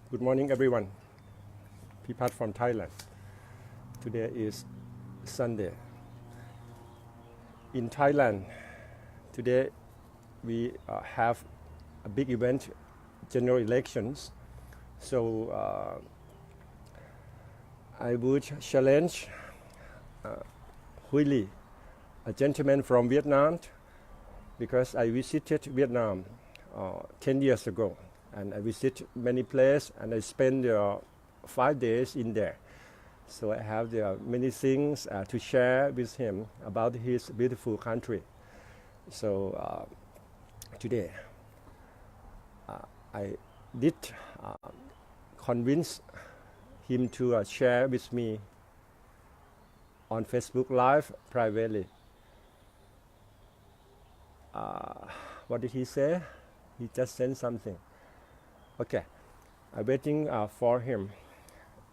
Good morning, everyone. Pipat from Thailand. Today is Sunday. In Thailand, today we have a big event, general elections. So I would challenge Huy Ly, a gentleman from Vietnam, because I visited Vietnam 10 years ago. And I visit many places and I spend 5 days in there. So I have many things to share with him about his beautiful country. So today I did convince him to share with me on Facebook Live privately. What did he say? He just sent something. Okay, I'm waiting for him.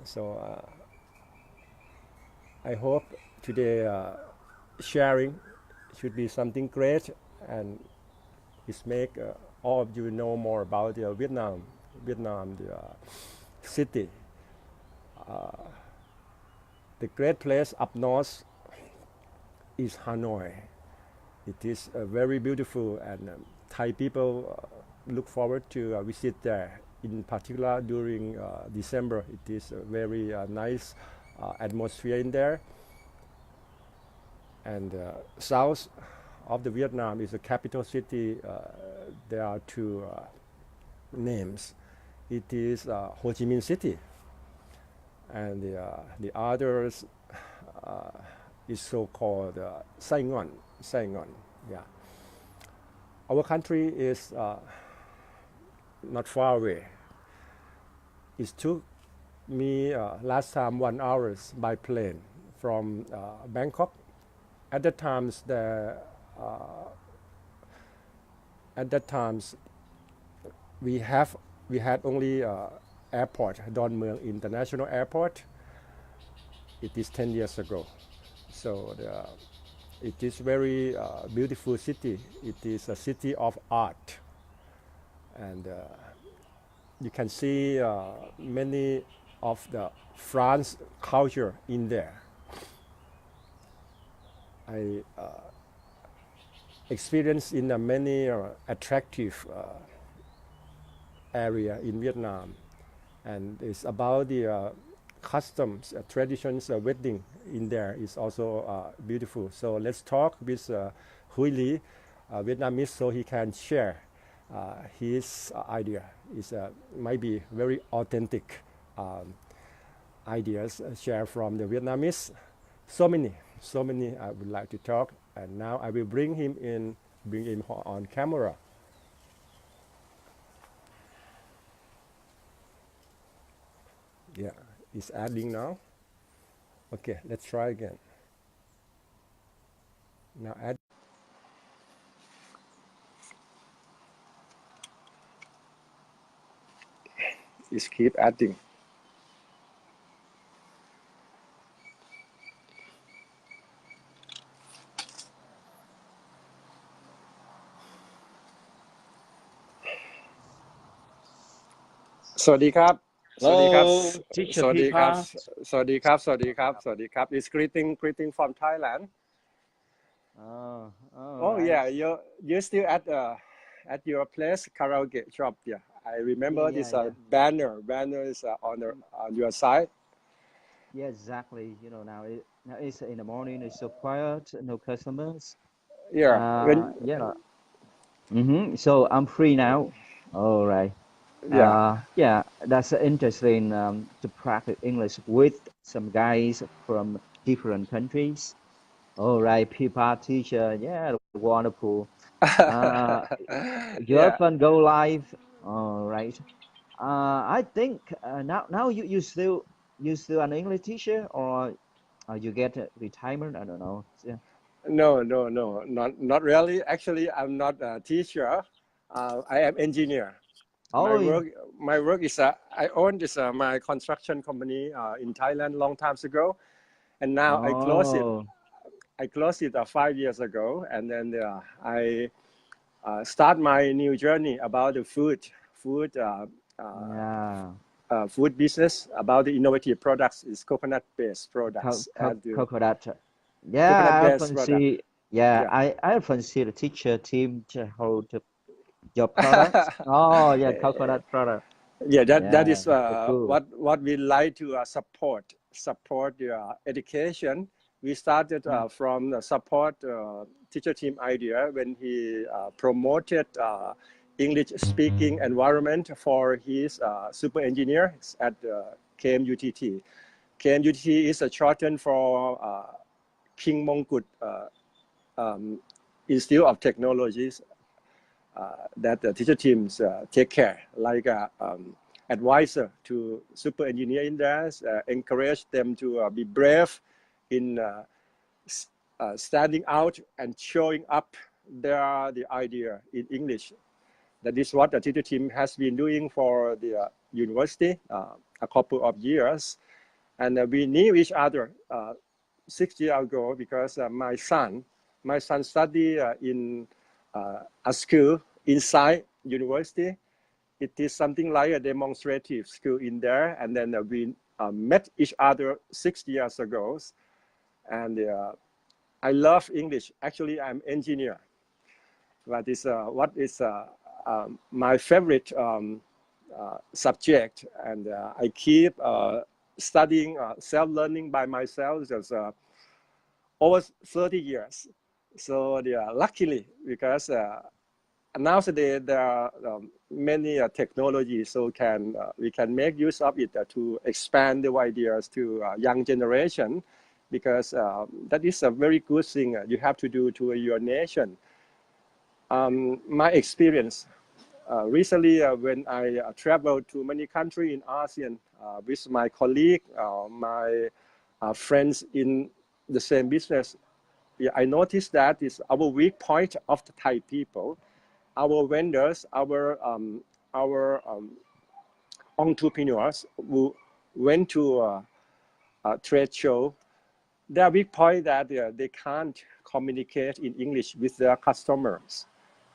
So I hope today sharing should be something great and it make all of you know more about Vietnam, the city. The great place up north is Hanoi. It is very beautiful and Thai people look forward to visit there. In particular during December, it is a very nice atmosphere in there. And south of the Vietnam is the capital city. There are two names. It is Ho Chi Minh City, and the others is so-called Saigon. Yeah. Our country is not far away. It took me last time 1 hour by plane from Bangkok. At that times, we had only airport, Don Mueang International Airport. It is 10 years ago. So it is very beautiful city. It is a city of art. And you can see many of the France culture in there. I experienced in many attractive area in Vietnam, and it's about the customs, traditions, wedding in there is also beautiful. So let's talk with Huy Ly, Vietnamese, so he can share his idea. Is might be very authentic ideas shared from the Vietnamese. So many I would like to talk, and now I will bring him on camera. Yeah, it's adding now. Okay, let's try again. Now add. It's keep adding. Swadikap. Swadikap. Hello, Teacher Swadikap. Pipa. Swadikap. It's greeting from Thailand. Oh, all Oh right. yeah, you're still at your place karaoke shop. Yeah, I remember this Yeah. banner. Banner is on your side. Yeah, exactly. Now it's in the morning. It's so quiet, no customers. Yeah. When Yeah. So I'm free now. All right. yeah. Yeah, that's interesting to practice English with some guys from different countries. All right, Pipa teacher. Yeah, wonderful. Uh, your Yeah. fun go live. All right. I think now you still an English teacher or you get a retirement? I don't know. Yeah. No, not really. Actually, I'm not a teacher. I am engineer. My Oh, work my work is I own this my construction company in Thailand long times ago, and now oh, I closed it 5 years ago, and then I start my new journey about the food. Uh, yeah. food business about the innovative products is coconut-based products. Coconut. Yeah, I Coconut-based often product. see. Yeah, Yeah. I often see the teacher team to hold your products. Oh, yeah, coconut product. Yeah, that Yeah, is so cool. what we like to support your education. We started from the support teacher team idea when he promoted English speaking environment for his super engineers at KMUTT. KMUTT is a shortened for King Mongkut Institute of Technologies that the teacher teams take care, like advisor to super engineer in there, encourage them to be brave in standing out and showing up the idea in English. That is what the teacher team has been doing for the university a couple of years. And we knew each other 6 years ago because my son studied in a school inside university. It is something like a demonstrative school in there. And then we met each other 6 years ago. And I love English. Actually, I'm engineer. But what is my favorite subject. And I keep studying self-learning by myself just over 30 years. So luckily, because nowadays there are many technologies, so we can make use of it to expand the ideas to young generation, because that is a very good thing you have to do to your nation. My experience recently when I traveled to many countries in ASEAN with my colleague, my friends in the same business, I noticed that is our weak point of the Thai people. Our vendors, our entrepreneurs who went to a trade show, their weak point that they can't communicate in English with their customers.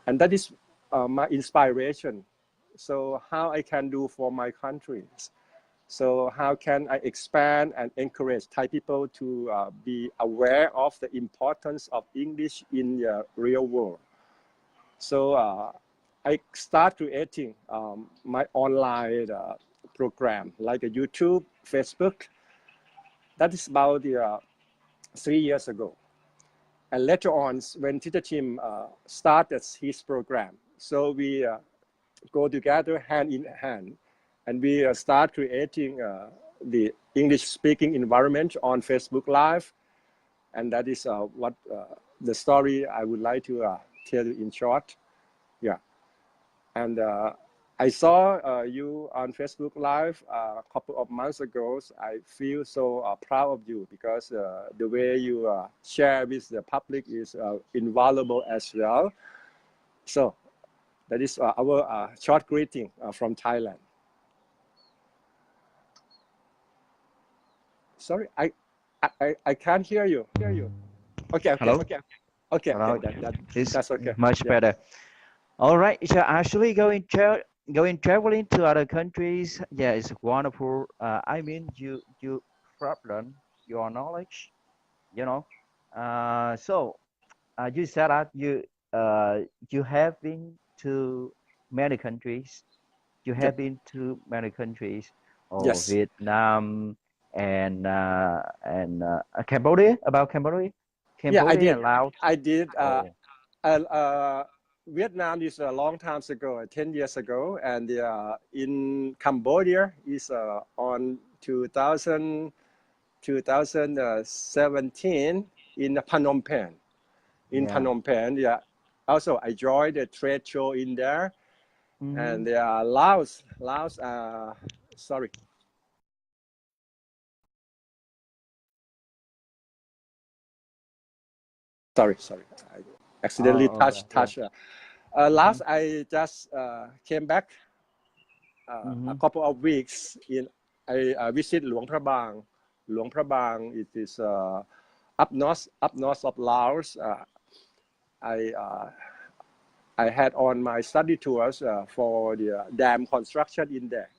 And that is my inspiration. So how I can do for my countries? So how can I expand and encourage Thai people to be aware of the importance of English in the real world? So I start creating my online program like a YouTube, Facebook. That is about 3 years ago. And later on, when Teacher Tim started his program, so we go together hand in hand, and we start creating the English-speaking environment on Facebook Live. And that is what the story I would like to tell you in short. Yeah. And I saw you on Facebook Live a couple of months ago. I feel so proud of you because the way you share with the public is invaluable as well. So that is our short greeting from Thailand. Sorry, I can't hear you. Okay. Hello? Okay. Hello? It's That's okay. much Yeah. better. All right. So actually going traveling to other countries, yeah, it's wonderful. I mean, you broaden your knowledge, you know. So you said that you have been to many countries. You Yep. have been to many countries, or Yes. Vietnam and Cambodia. About Cambodia, Yeah, I Cambodia did. and Laos. I did. Oh, Vietnam is a long time ago, 10 years ago, and in Cambodia is on 2017 in Phnom Penh. In yeah. Phnom Penh, yeah. Also, I joined the trade show in there, and Laos. Sorry. Sorry. I accidentally Oh, all right. touched. Last, I just came back a couple of weeks. I visit Luang Prabang. Luang Prabang, it is up north of Laos. I had on my study tours for the dam construction in there.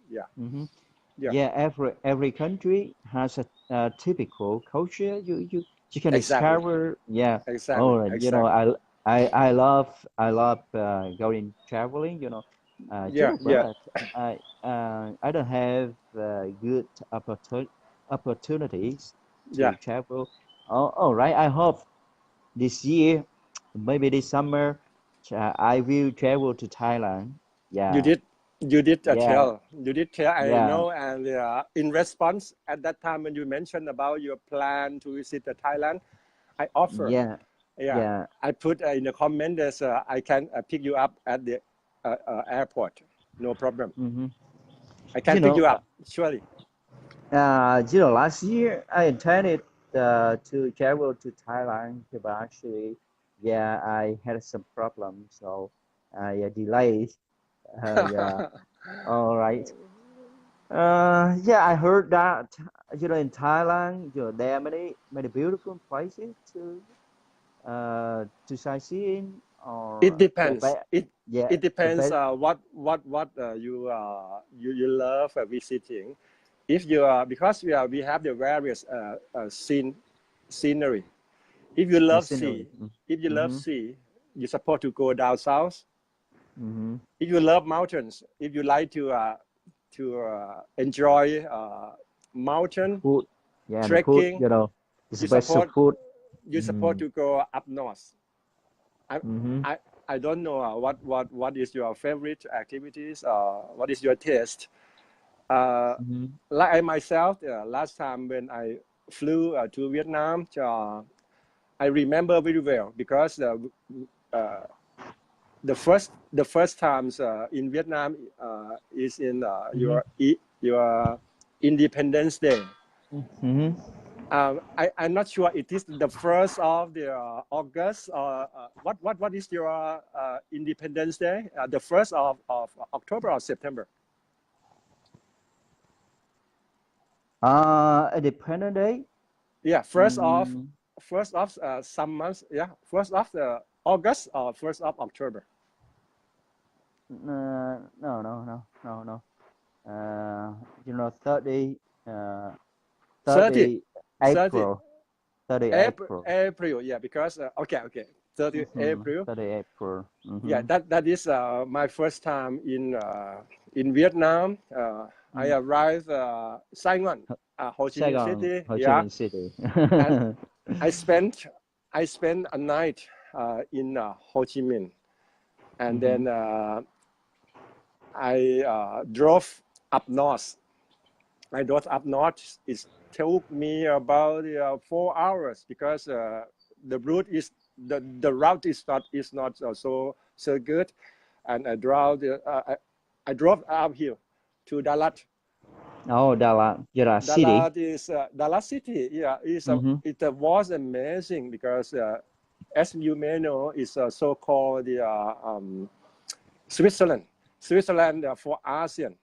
Yeah. Mhm. Yeah. Yeah, every country has a typical culture. You can Exactly. discover. Yeah. Exactly. All right. Exactly. I love going traveling. Yeah. Yeah. But I don't have good opportunities Yeah. to travel. Oh, all right. I hope this year, maybe this summer, I will travel to Thailand. You Yeah. did. You did Yeah. tell. You did tell. I Yeah. know. And in response, at that time when you mentioned about your plan to visit Thailand, I offer. Yeah. Yeah. Yeah. I put in the comment there's I can pick you up at the airport. No problem. Hmm. I can You pick know, you up. Surely. last year I intended to travel to Thailand, but actually, yeah, I had some problems, so I delayed. Yeah, all right. Yeah, I heard that in Thailand, there are many beautiful places to sightseeing, It or the depends. best. It Yeah, it the depends. best. What you love visiting. If you because we have the various scenery. If you The love scenery. sea, if you love Mm-hmm. sea, you're supposed to go down south. Mm-hmm. If you love mountains, if you like to enjoy mountain Food. Yeah, the food, trekking, it's the you best of support food. you support to go up north. I Mm-hmm. I I don't know what is your favorite activities or what is your taste. Uh, Mm-hmm. like I myself, last time when I flew to Vietnam, I remember very well because uh, the first times in Vietnam is in Mm-hmm. your Independence Day. Mm-hmm. I'm not sure it is the first of the August or what is your Independence Day? The first of October or September? Independent Day. Yeah, Mm, first of some months. Yeah, first of the August or first of October. no, no, no, no, no. 30, uh, 30, 30 30 April, 30 April, April. April. Yeah, because okay, 30 Mm-hmm. April. 30 April. Yeah, Mm-hmm. that is my first time in Vietnam. I Mm. arrived Saigon, Ho Chi Minh Saigon, City. Ho Chi Yeah, Minh City. and I spent I spent a night in Ho Chi Minh, and Mm-hmm. then I drove up north. I drove up north. It took me about 4 hours because the route is not so good, and I drove up here to Dalat. Oh, Dalat City. Dallas City. Yeah, Mm-hmm. it was amazing because as you may know, it's so-called the Switzerland. Switzerland for ASEAN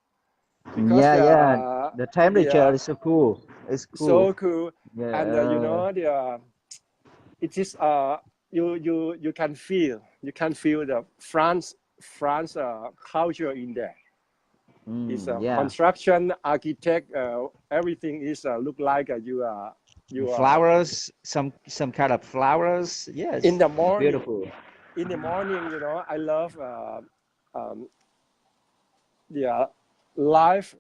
because Yeah, yeah. The the temperature is so cool. It's cool. so cool, Yeah. and it is you can feel the France culture in there. It's Yeah. construction, architect, everything is look like you are Flowers, some kind of flowers. in Yes, the it's morning. beautiful. In the morning, I love um, the life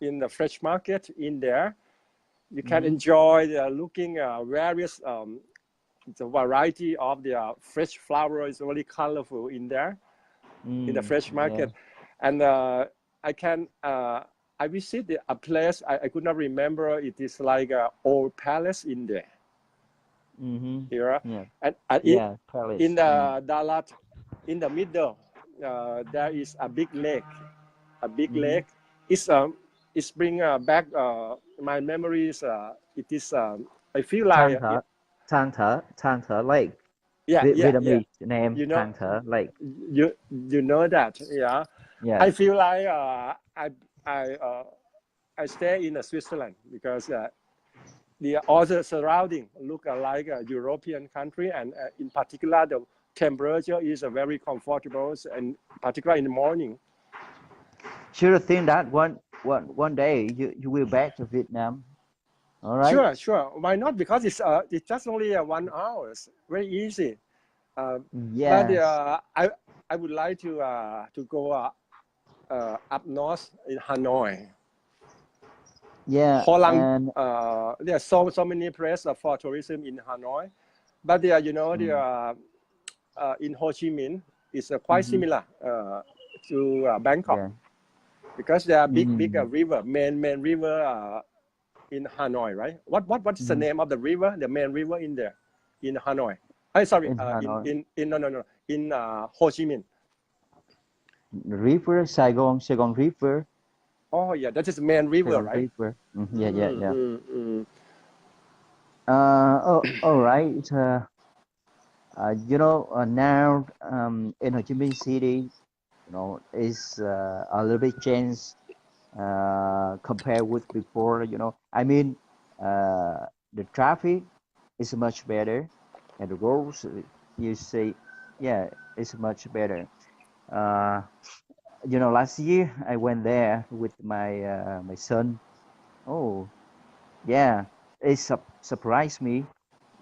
in the fresh market in there. You can Mm-hmm. enjoy the looking various the variety of the fresh flower is really colorful in there in the fresh Yeah. market, and I can I visit a place I could not remember. It is like an old palace in there. Mm-hmm. Here, Yeah. and Yeah. in Palace. the Dalat, in the middle, there is a big lake. A big Mm-hmm. lake. It's bring back my memories. It is I feel like Tang Thở, Tang Thở Lake. yeah. Vietnamese name You know, Tang Thở Lake. you know that, yeah. Yeah. I feel like I uh, I stay in Switzerland because the other surrounding look like a European country, and in particular the temperature is very comfortable, and particularly in the morning. sure think that one day you will back to Vietnam. All right. Sure. Why not? Because it's just only 1 hour. It's very easy. But Yes. I would like to go up north in Hanoi. Yeah. Ho Lang, And there are so many places for tourism in Hanoi, but there, in Ho Chi Minh is quite mhm, similar to Bangkok yeah. because there are big Mhm. river, main river in Hanoi, right? What is the Mhm. name of the river? The main river in there, in Hanoi. I sorry, In Hanoi, in no in Ho Chi Minh. River Saigon River, Oh yeah, that is the main river, Saigon right? River. Yeah, yeah, Mm, yeah. mm, mm. Oh, all right. Now in Ho Chi Minh City, is a little bit changed compared with before. I mean, the traffic is much better, and the roads, you say, yeah, it's much better. Uh, last year I went there with my son. Oh, yeah, it surprised me.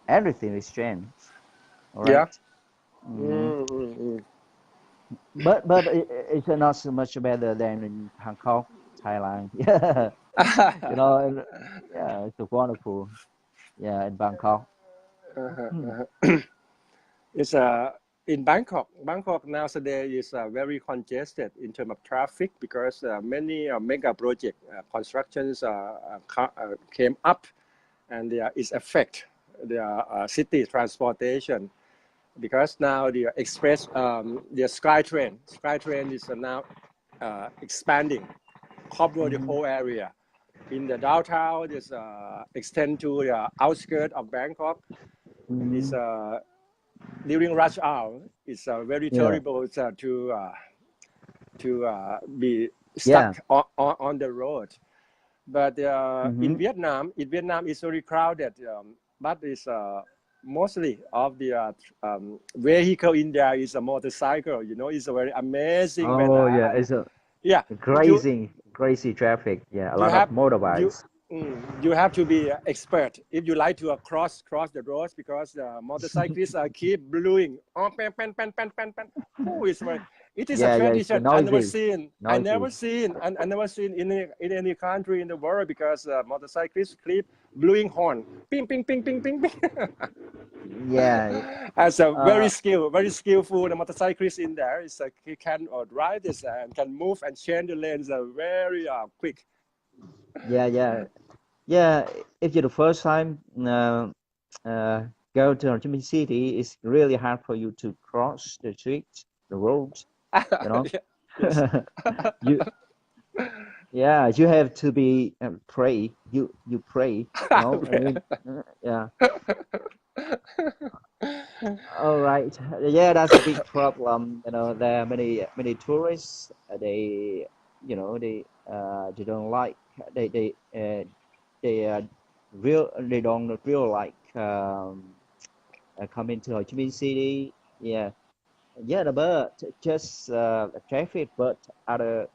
Everything is changed. All Yeah. right. Hmm. Mm, mm, mm. But it's not so much better than in Bangkok, Thailand. Yeah, and, yeah, it's wonderful. Yeah, in Bangkok. Hmm. It's in Bangkok. Bangkok nowadays is very congested in terms of traffic because many mega project constructions came up, and it's affect the city transportation because now the express the SkyTrain is now expanding, cover the Hmm. whole area. In the downtown, it's extend to the outskirts of Bangkok. It's Hmm. during rush hour. It's very Yeah, terrible to be yeah. stuck on the road. But Hmm. In Vietnam, it's very crowded. But it's mostly of the vehicle in there is a motorcycle. It's very amazing when Oh, yeah. It's a yeah you crazy traffic. Yeah, a you lot of have you motorbikes. you have to be expert if you like to cross the roads because the motorcyclists keep blowing. Oh, pen, pen, pen, pen, pen, pen. Oh, it is a Yeah, yeah. It's tradition. noisy, noisy. I never seen in any country in the world because motorcyclists keep blowing horn. Ping, ping, ping, ping, ping, ping. Yeah. As a Uh, very skillful the motorcyclist in there is he can drive this and can move and change the lanes very quick. yeah, yeah. Yeah, if you're the first time uh, go to Ho Chi Minh City, it's really hard for you to cross the streets, the roads. You know, Yes. you yeah, you have to be pray. You pray. I mean, yeah. All right. Yeah, that's a big problem. There are many tourists. They don't like they they don't real like coming to Ho Chi Minh City. Yeah, yeah, but just traffic, but other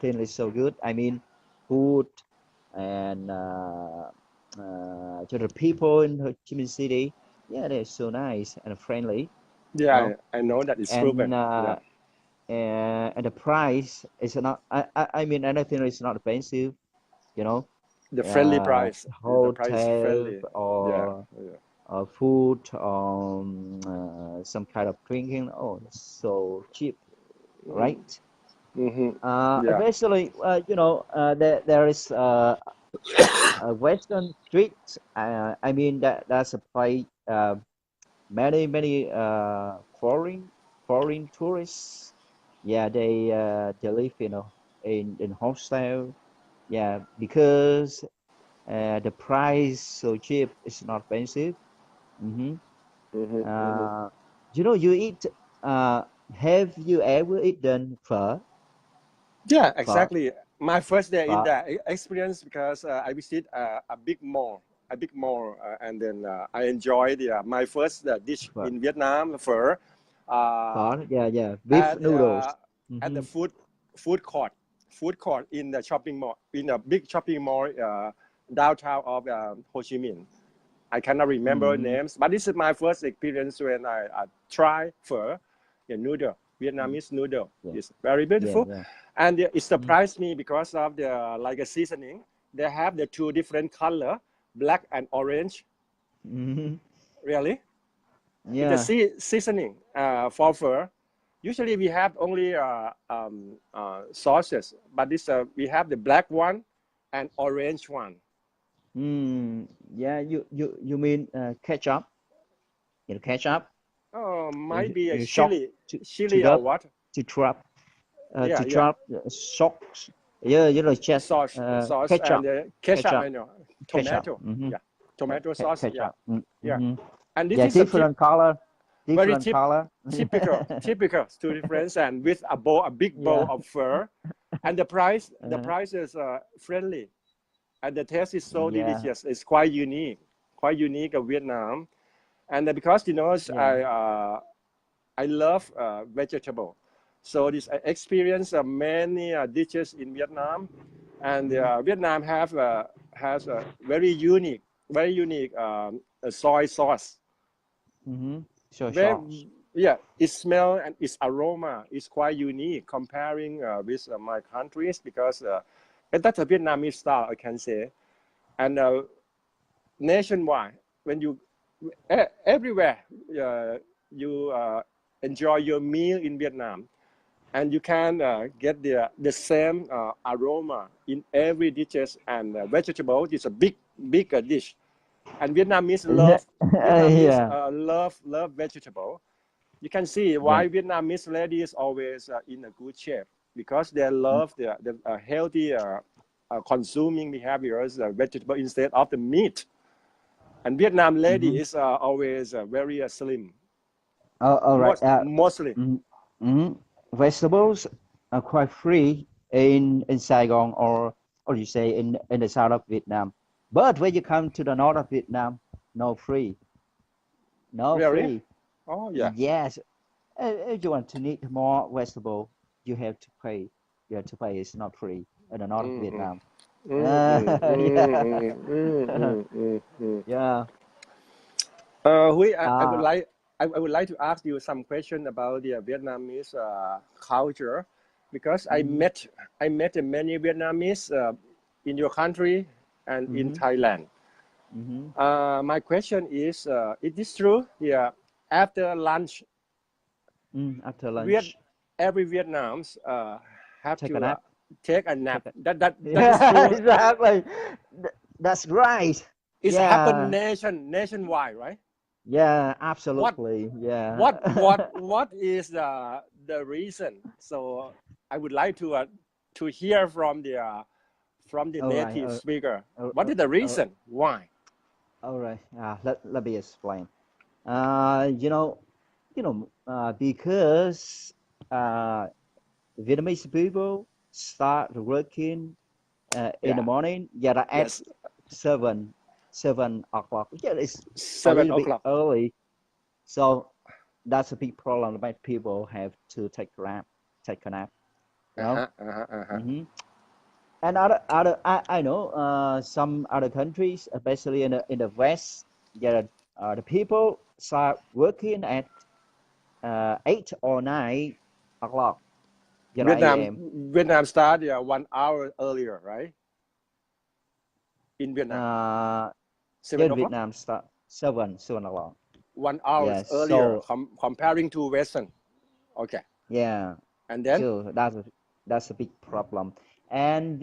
thing is so good. I mean, food and to the people in Ho Chi Minh City. Yeah, they're so nice and friendly. You Yeah, know, I know that it's and proven. uh, Yeah, and the price is not. I mean, anything is not expensive. You know, the friendly price. The price is hotel friendly. Yeah, or yeah. food, some kind of drinking. Oh, it's so cheap, right? Mm-hmm. Yeah. Eventually, there is a Western street. I mean that's a place. Many foreign tourists. Yeah, they live in hostel. Yeah, because the price so cheap. It's not expensive. Mm-hmm. Mm-hmm. Mm-hmm. Uh, you eat. Uh, have you ever eaten phở? Yeah, Phở, exactly. My first day in phở, that experience because I visit a big mall, and then I enjoyed my first dish phở, in Vietnam, phở, uh, phở. Yeah, yeah. Beef at noodles. at the Mm-hmm. food court. food court in the shopping mall, in a big shopping mall downtown of Ho Chi Minh. I cannot remember names, but this is my first experience when I try pho, noodle, Vietnamese noodle. It's very beautiful, and it surprised me because of the like a seasoning. They have the two different color, black and orange. Really? Yeah. It's a seasoning for pho. Usually we have only sauces, but this we have the black one and orange one. Yeah, you mean ketchup? Ketchup? Oh, might be a You shock chili or what? to trap Yeah, to trap socks. Yeah, just sauce ketchup. and ketchup, I know. Ketchup. Tomato, yeah, tomato sauce, Ketchup. yeah. And this is different color. very Different color. typical to France, and with a big bowl of pho, and the price is friendly, and the taste is so delicious. It's quite unique of Vietnam, and because I love vegetable, so this I experience many dishes in Vietnam, and Vietnam has a very unique soy sauce. Soy sauce. Yeah, its smell and its aroma is quite unique comparing with my countries, because that's a Vietnamese style, I can say. And nationwide, when you everywhere you enjoy your meal in Vietnam, and you can get the same aroma in every dishes, and vegetable is a big dish. And Vietnamese love vegetable. You can see why Vietnamese ladies always in a good shape, because they love the healthy consuming behaviors, vegetable instead of the meat. And Vietnam lady is always very slim. All right. Mostly. Vegetables are quite free in Saigon, or you say in the south of Vietnam. But when you come to the north of Vietnam, no free. No really? Free. Oh yeah. Yes. If you want to need more vegetable, you have to pay. You have to pay. It's not free in the north of Vietnam. Yeah. I would like to ask you some question about the Vietnamese culture, because I met many Vietnamese in your country and in Thailand. My question is this true? Yeah, after lunch, After lunch, every Vietnamese have take to a nap. take a nap. That is true. Exactly. That's right. It's happened nationwide, right? Yeah, absolutely. Yeah. What is the reason? So I would like to hear from the native speaker. What is the reason? Why? All right. Let me explain. Because Vietnamese people start working in the morning. Yeah, at 7 o'clock. Yeah, it's 7 o'clock. Bit early. So that's a big problem. That people have to take a nap. And I know some other countries, especially in the West, the people start working at 8 or 9 o'clock. Vietnam start 1 hour earlier, right? In Vietnam, 7 o'clock. Vietnam start 7 o'clock. 1 hour earlier, comparing to Western. Okay. Yeah. And then so that's a big problem. And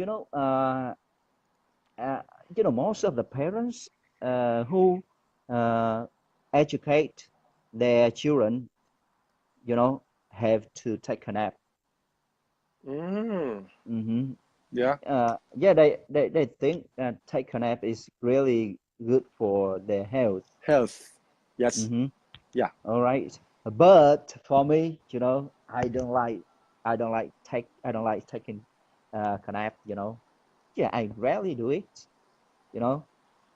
most of the parents who educate their children, have to take a nap. Yeah. They think that take a nap is really good for their health. Yes. Yeah. All right. But for me, I don't like taking a nap. Yeah, I rarely do it.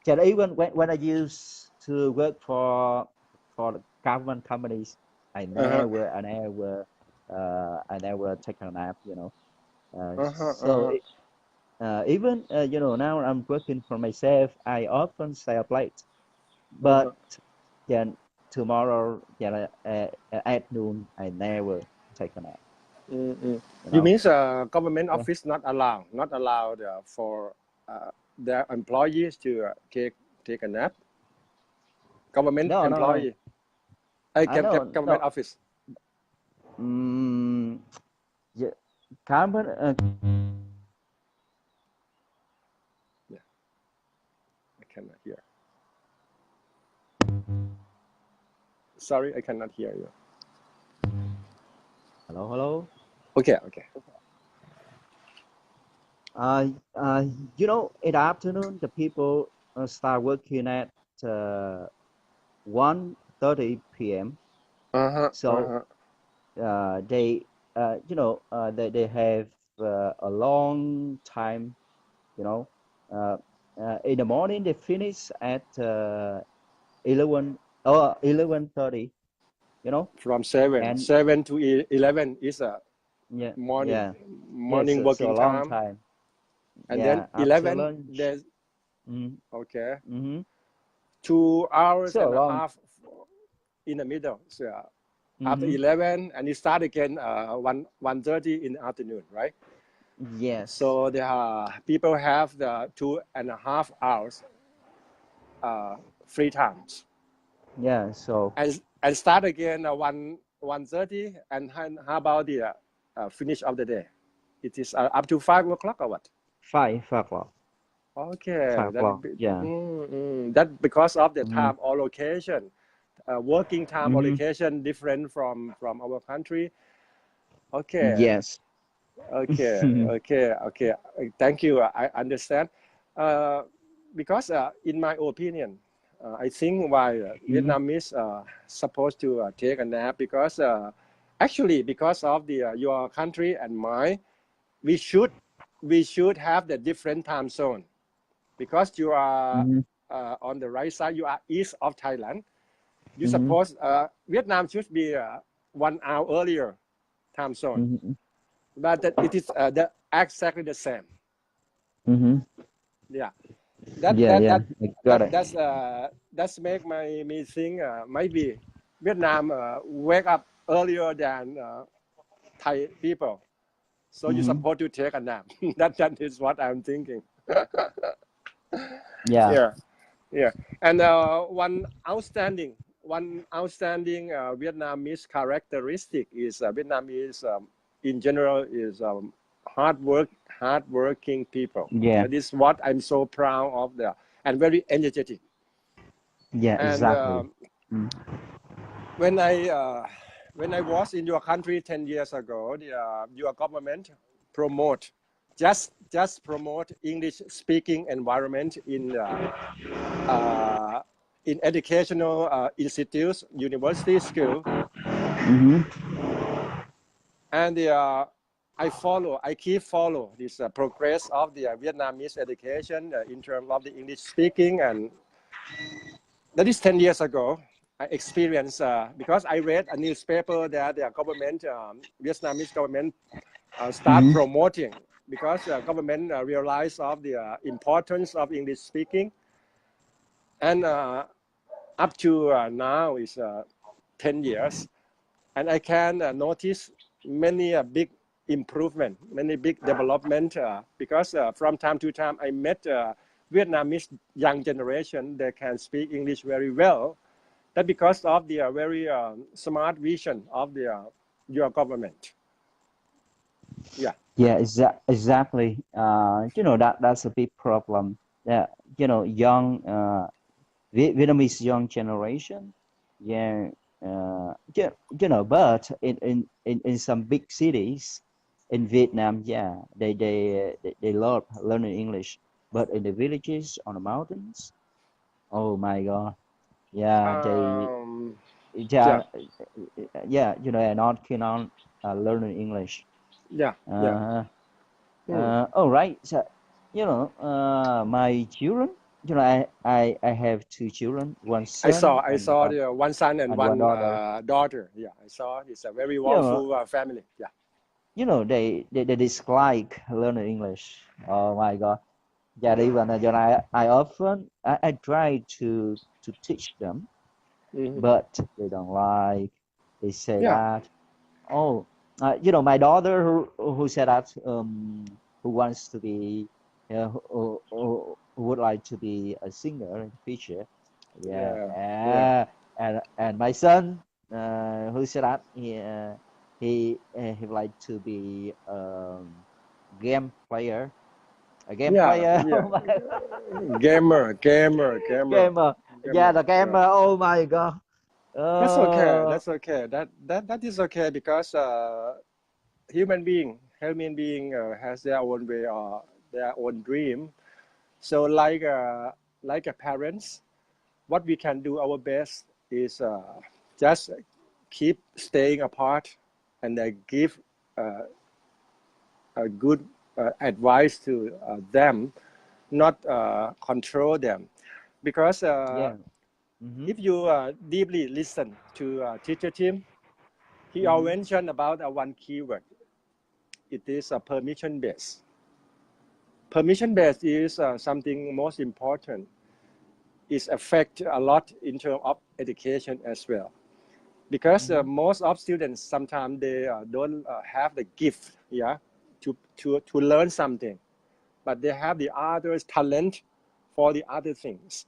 Just even when I used to work for the government companies, I never take a nap. So even now I'm working for myself. I often stay up late, but then tomorrow, at noon, I never take a nap. You mean government office not allowed for their employees to take a nap? Government No, employee, I know, government office. Yeah, carbon. Yeah, I cannot hear. Sorry, I cannot hear you. Hello. Okay. In the afternoon, the people start working at 1:30 p.m. So they they have a long time. In the morning they finish at 11:30. From 7 to 11 is a morning so working a long time. And then then 11 there's okay. 2 hours and a half in the middle. So after 11 and you start again 1:30 in the afternoon, right? Yes. So there are people have the 2.5 hours free times. Yeah. So and start again 1:30 and how about the finish of the day? It is up to 5 o'clock or what? 5 o'clock. Okay. 5 o'clock. That because of the time allocation, working time allocation different from our country. Okay. Yes. Okay. Thank you. I understand. Because in my opinion, I think why Vietnamese supposed to take a nap because actually because of the your country and mine, we should have the different time zone because you are on the right side. You are east of Thailand. You suppose Vietnam should be 1 hour earlier time zone, but that it is exactly the same. Yeah. That's make me think maybe Vietnam wake up earlier than Thai people, so you're supposed to take a nap. that is what I'm thinking. Yeah. And one outstanding Vietnamese characteristic is Vietnamese in general is hardworking people. Yeah. That is what I'm so proud of there, and very energetic. Yeah, and, exactly. When I was in your country 10 years ago, your government just promote English speaking environment in educational institutes, university, school. And I keep follow this progress of the Vietnamese education in terms of the English speaking, and that is 10 years ago. I experienced because I read a newspaper that the government, Vietnamese government, start promoting because the government realized of the importance of English speaking, and up to now is 10 years, and I can notice many big improvement, many big development because from time to time I met Vietnamese young generation that can speak English very well. That because of the very smart vision of your government. Yeah. Yeah, exactly. That's a big problem. Yeah, young Vietnamese young generation. Yeah, but in some big cities in Vietnam, yeah, they love learning English. But in the villages on the mountains, oh my God, yeah, they are not keen on learning English. Yeah. All right. So, my children, I have 2 children, one son. I saw the one son and one daughter. daughter. Yeah, I saw it's a very Yeah, wonderful family. Yeah. they dislike learning English. Oh my God. Yeah, even I often I try to teach them, but they don't like. They say Yeah. that, oh, my daughter who said that, who wants to be, who would like to be a singer in the future. Yeah, Yeah. Yeah. and my son, who said that he would like to be game player, a game Yeah. player. Yeah. Oh my, Gamer. gamer. Yeah, Gamer. the Yeah. gamer. Oh my God. That's okay. Uh, That's okay. That is okay because human being has their own way or their own dream. So like a parents, what we can do our best is just keep staying apart and give uh, a good advice to them, not control them. Because yeah. Mm-hmm. if you deeply listen to teacher Tim, he all Mm-hmm. mentioned about one keyword. It is permission based. Permission based is something most important. It affect a lot in terms of education as well. Because Mm-hmm. most of students sometimes they don't have the gift, yeah, to learn something, but they have the other talent for the other things.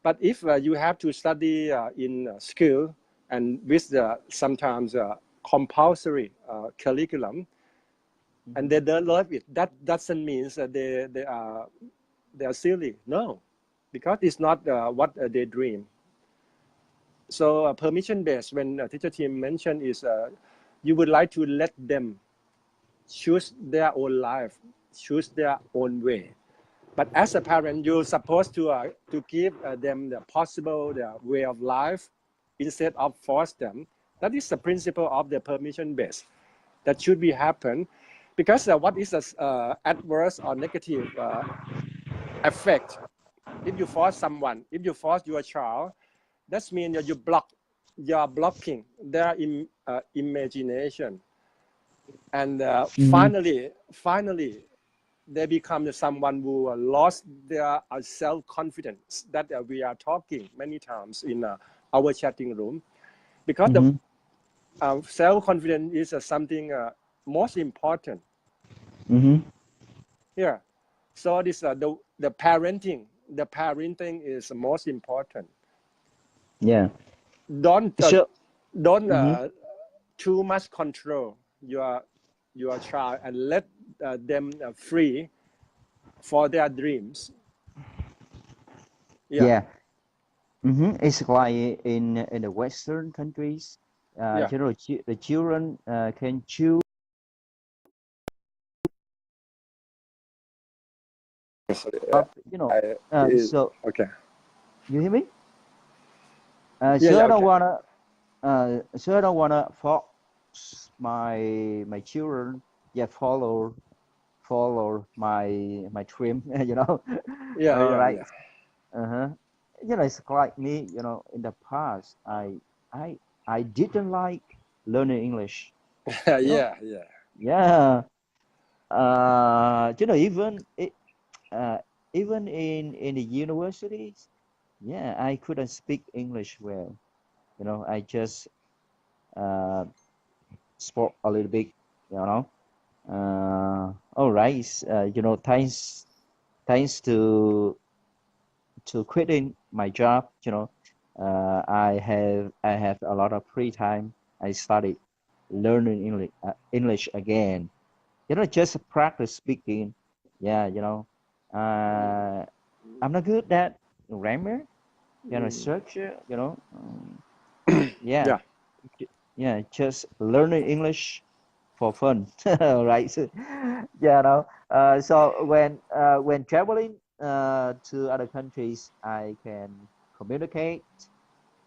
But if you have to study in school and with the sometimes compulsory curriculum, and Mm-hmm. they don't love it, that doesn't mean that they are silly. No, because it's not what they dream. So permission based, when teacher team mentioned is you would like to let them choose their own life, choose their own way. But as a parent, you're supposed to give them the possible the way of life instead of force them. That is the principle of the permission based. That should be happen, because what is the adverse or negative effect if you force someone, if you force your child, that means that you are blocking their imagination, and Mm-hmm. finally they become someone who lost their self-confidence that we are talking many times in our chatting room, because the Mm-hmm. self-confidence is something most important Mm-hmm. here. So this the parenting is most important. Yeah. Don't So. don't Mm-hmm. too much control your child and let them free for their dreams. Yeah. Yeah. Mm-hmm. It's like in the Western countries, Yeah. the children can choose. You know. I, So okay. you hear me? Yeah, So yeah, I don't okay. wanna. So I don't wanna force my children. Yeah, follow my dream. You know. Yeah, All yeah, right. yeah. Uh-huh. It's like me. In the past, I I didn't like learning English. You know. Yeah, yeah. Yeah. Even uh, even in the universities, yeah, I couldn't speak English well. I just uh, spoke a little bit. You know. All right. Thanks to quitting my job. I have a lot of free time. I started learning English again. Just practice speaking. Yeah. Uh, I'm not good at grammar. Structure. Yeah, Yeah. yeah. Just learning English for fun, right? So, yeah, no. So when traveling to other countries, I can communicate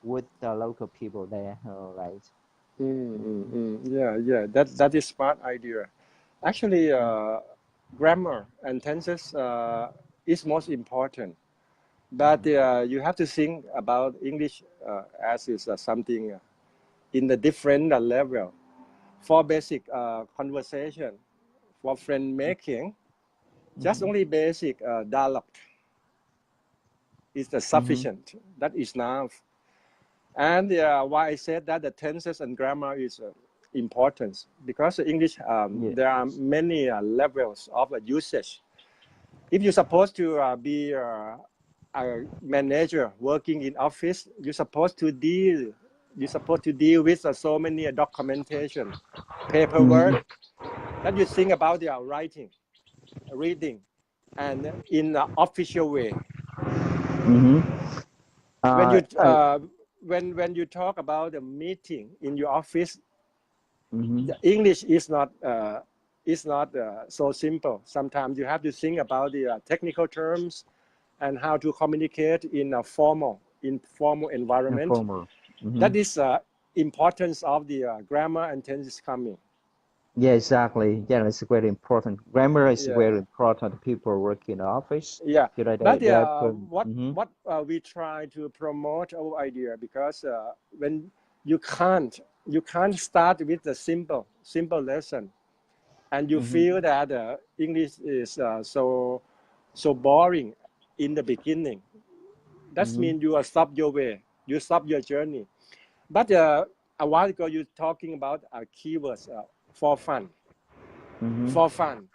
with the local people there, right? Mm-hmm. Yeah, yeah. That is smart idea. Actually, Mm-hmm. grammar and tenses is most important. But you have to think about English as is something in the different level. for basic conversation, for friend making, just only basic dialogue is sufficient. That is enough. And why I said that the tenses and grammar is important because English there are many levels of usage. If you're supposed to be a manager working in office, you're supposed to deal with so many documentation, paperwork that you think about their writing, reading, and in an official way. When you when you talk about the meeting in your office, the English is not so simple. Sometimes you have to think about the technical terms and how to communicate in a formal environment. That is importance of the grammar and tenses coming. Yeah, exactly. Yeah, it's very important. Grammar is very important. People work in the office. Yeah, but what we try to promote our idea because when you can't start with the simple lesson, and you feel that English is so boring in the beginning. That means you stop your way, you stop your journey. But a while ago, you're talking about keywords for fun. For fun,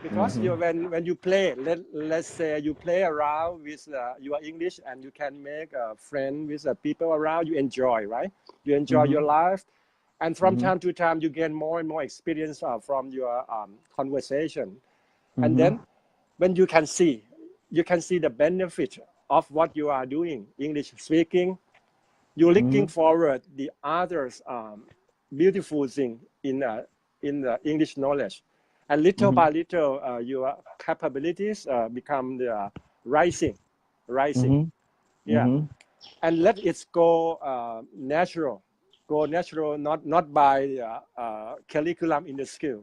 because when you play, let's say you play around with your English and you can make a friend with people around, you enjoy, right? You enjoy your life, and from time to time you gain more and more experience from your conversation, and then when you can see the benefit of what you are doing, English speaking, you're looking forward the others beautiful thing in the English knowledge. And little by little, your capabilities become the rising. Yeah. And let it go natural. Go natural, not by curriculum in the school.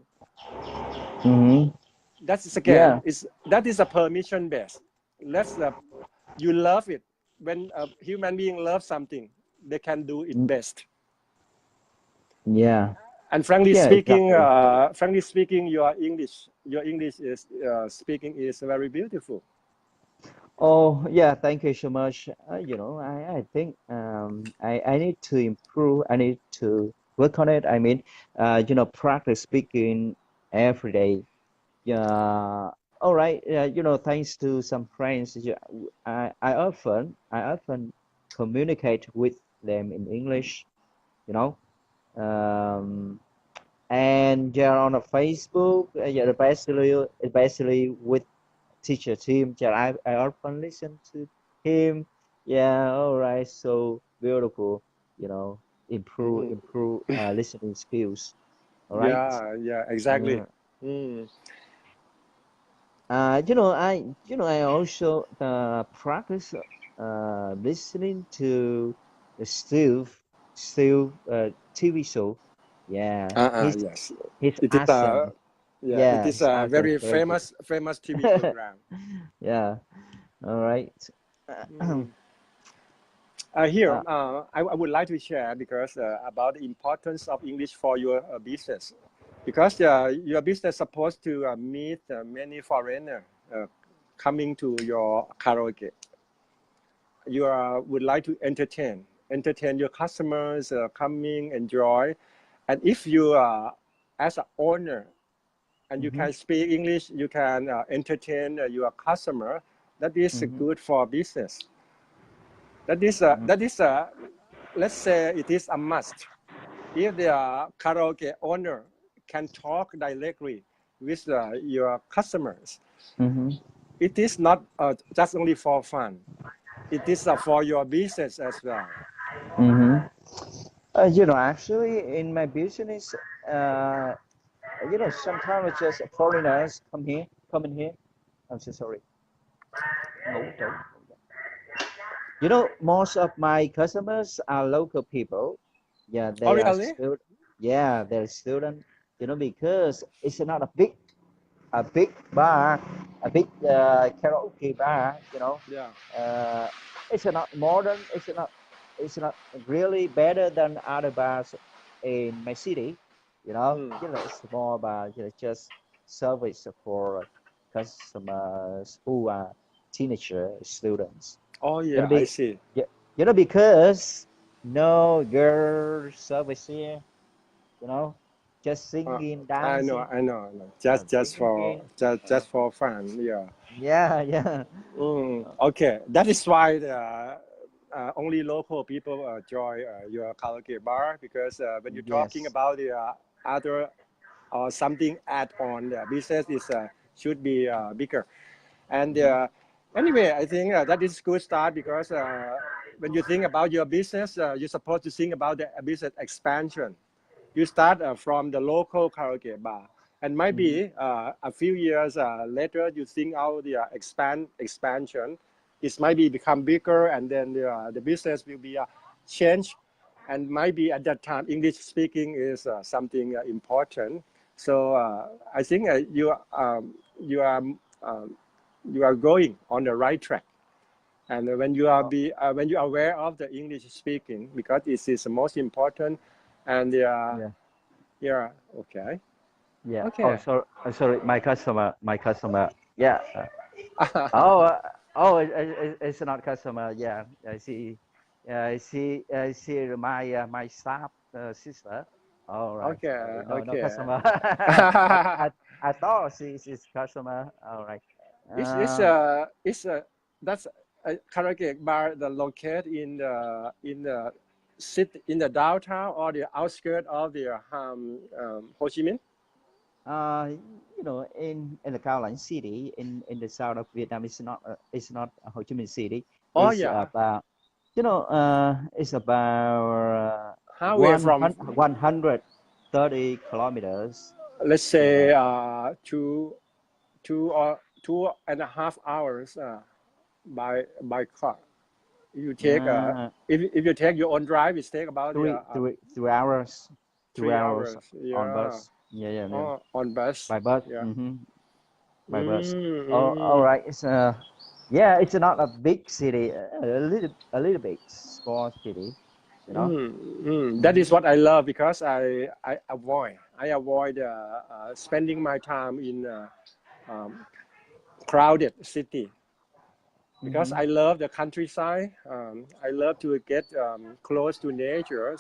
That's again, that is a permission based. You love it. When a human being loves something, they can do it best. Yeah. And frankly speaking, exactly. your English is speaking is very beautiful. Oh yeah, thank you so much. I think I need to improve. I need to work on it. I mean, practice speaking every day. Yeah. All right. Thanks to some friends, I often communicate with them in English. You know, um, and yeah, on a Facebook, especially with teacher Tim. Yeah, I often listen to him. Yeah, all right, so beautiful. Improve listening skills. All right. Yeah, exactly. I also practice listening to the Steve TV show. Yeah, Yes, his it is accent. it Yeah, is his a accent is very very good. famous TV program. Yeah. All right. Here, I would like to share because about the importance of English for your business, because your business is supposed to meet many foreigners coming to your karaoke. You would like to entertain your customers coming, enjoy, and if you as an owner and you can speak English, you can entertain your customer. That is good for business. That is let's say it is a must. If the karaoke owner can talk directly with your customers, it is not just only for fun. It is for your business as well. Actually, in my business, sometimes it's just foreigners come in here. I'm so sorry. Ngủ trốn. Most of my customers are local people. Yeah, Oh, they are really? still, yeah, they're student. Because it's not a big bar, a big karaoke bar. Yeah. It's not modern. It's not really better than other bars in my city. It's more about just service for customers who are teenager students. Oh yeah, I see. Because no girl service here, just singing, I know, dancing, I know, I know. Just for drinking. just for fun. Yeah. Yeah. Okay, that is why only local people join your karaoke bar because when you're talking Yes. about the other or something add on, the business is should be bigger. And anyway, I think that is good start because when you think about your business, you're supposed to think about the business expansion. You start from the local karaoke bar, and maybe a few years later, you think out the expansion. It might be become bigger, and then the business will be changed. And maybe at that time, English speaking is something important. So I think you are going on the right track. And when you are when you are aware of the English speaking, because it is the most important, and Yeah. okay. Yeah. Okay. Sorry. My customer. Yeah. It's not customer. Yeah. I see. I see my staff sister. All right. Okay. Sorry. No Okay. customer. I thought she's customer. All right. It's that's a karaoke bar that located in the city, in the downtown or the outskirts of the Ho Chi Minh. In the Caroline City in the south of Vietnam, it's not Ho Chi Minh City. Oh It's yeah. about it's about How way from 130 kilometers. let's say 2 or 2.5 hours by car. You take if you take your own drive, it take about 3 hours. 3 hours. On Yeah. bus. Yeah. Oh, on bus. By bus. Yeah. By bus. All Mm-hmm. right. It's not a big city. A little bit small city. That is what I love because I avoid spending my time in um, crowded city because I love the countryside. I love to get close to nature.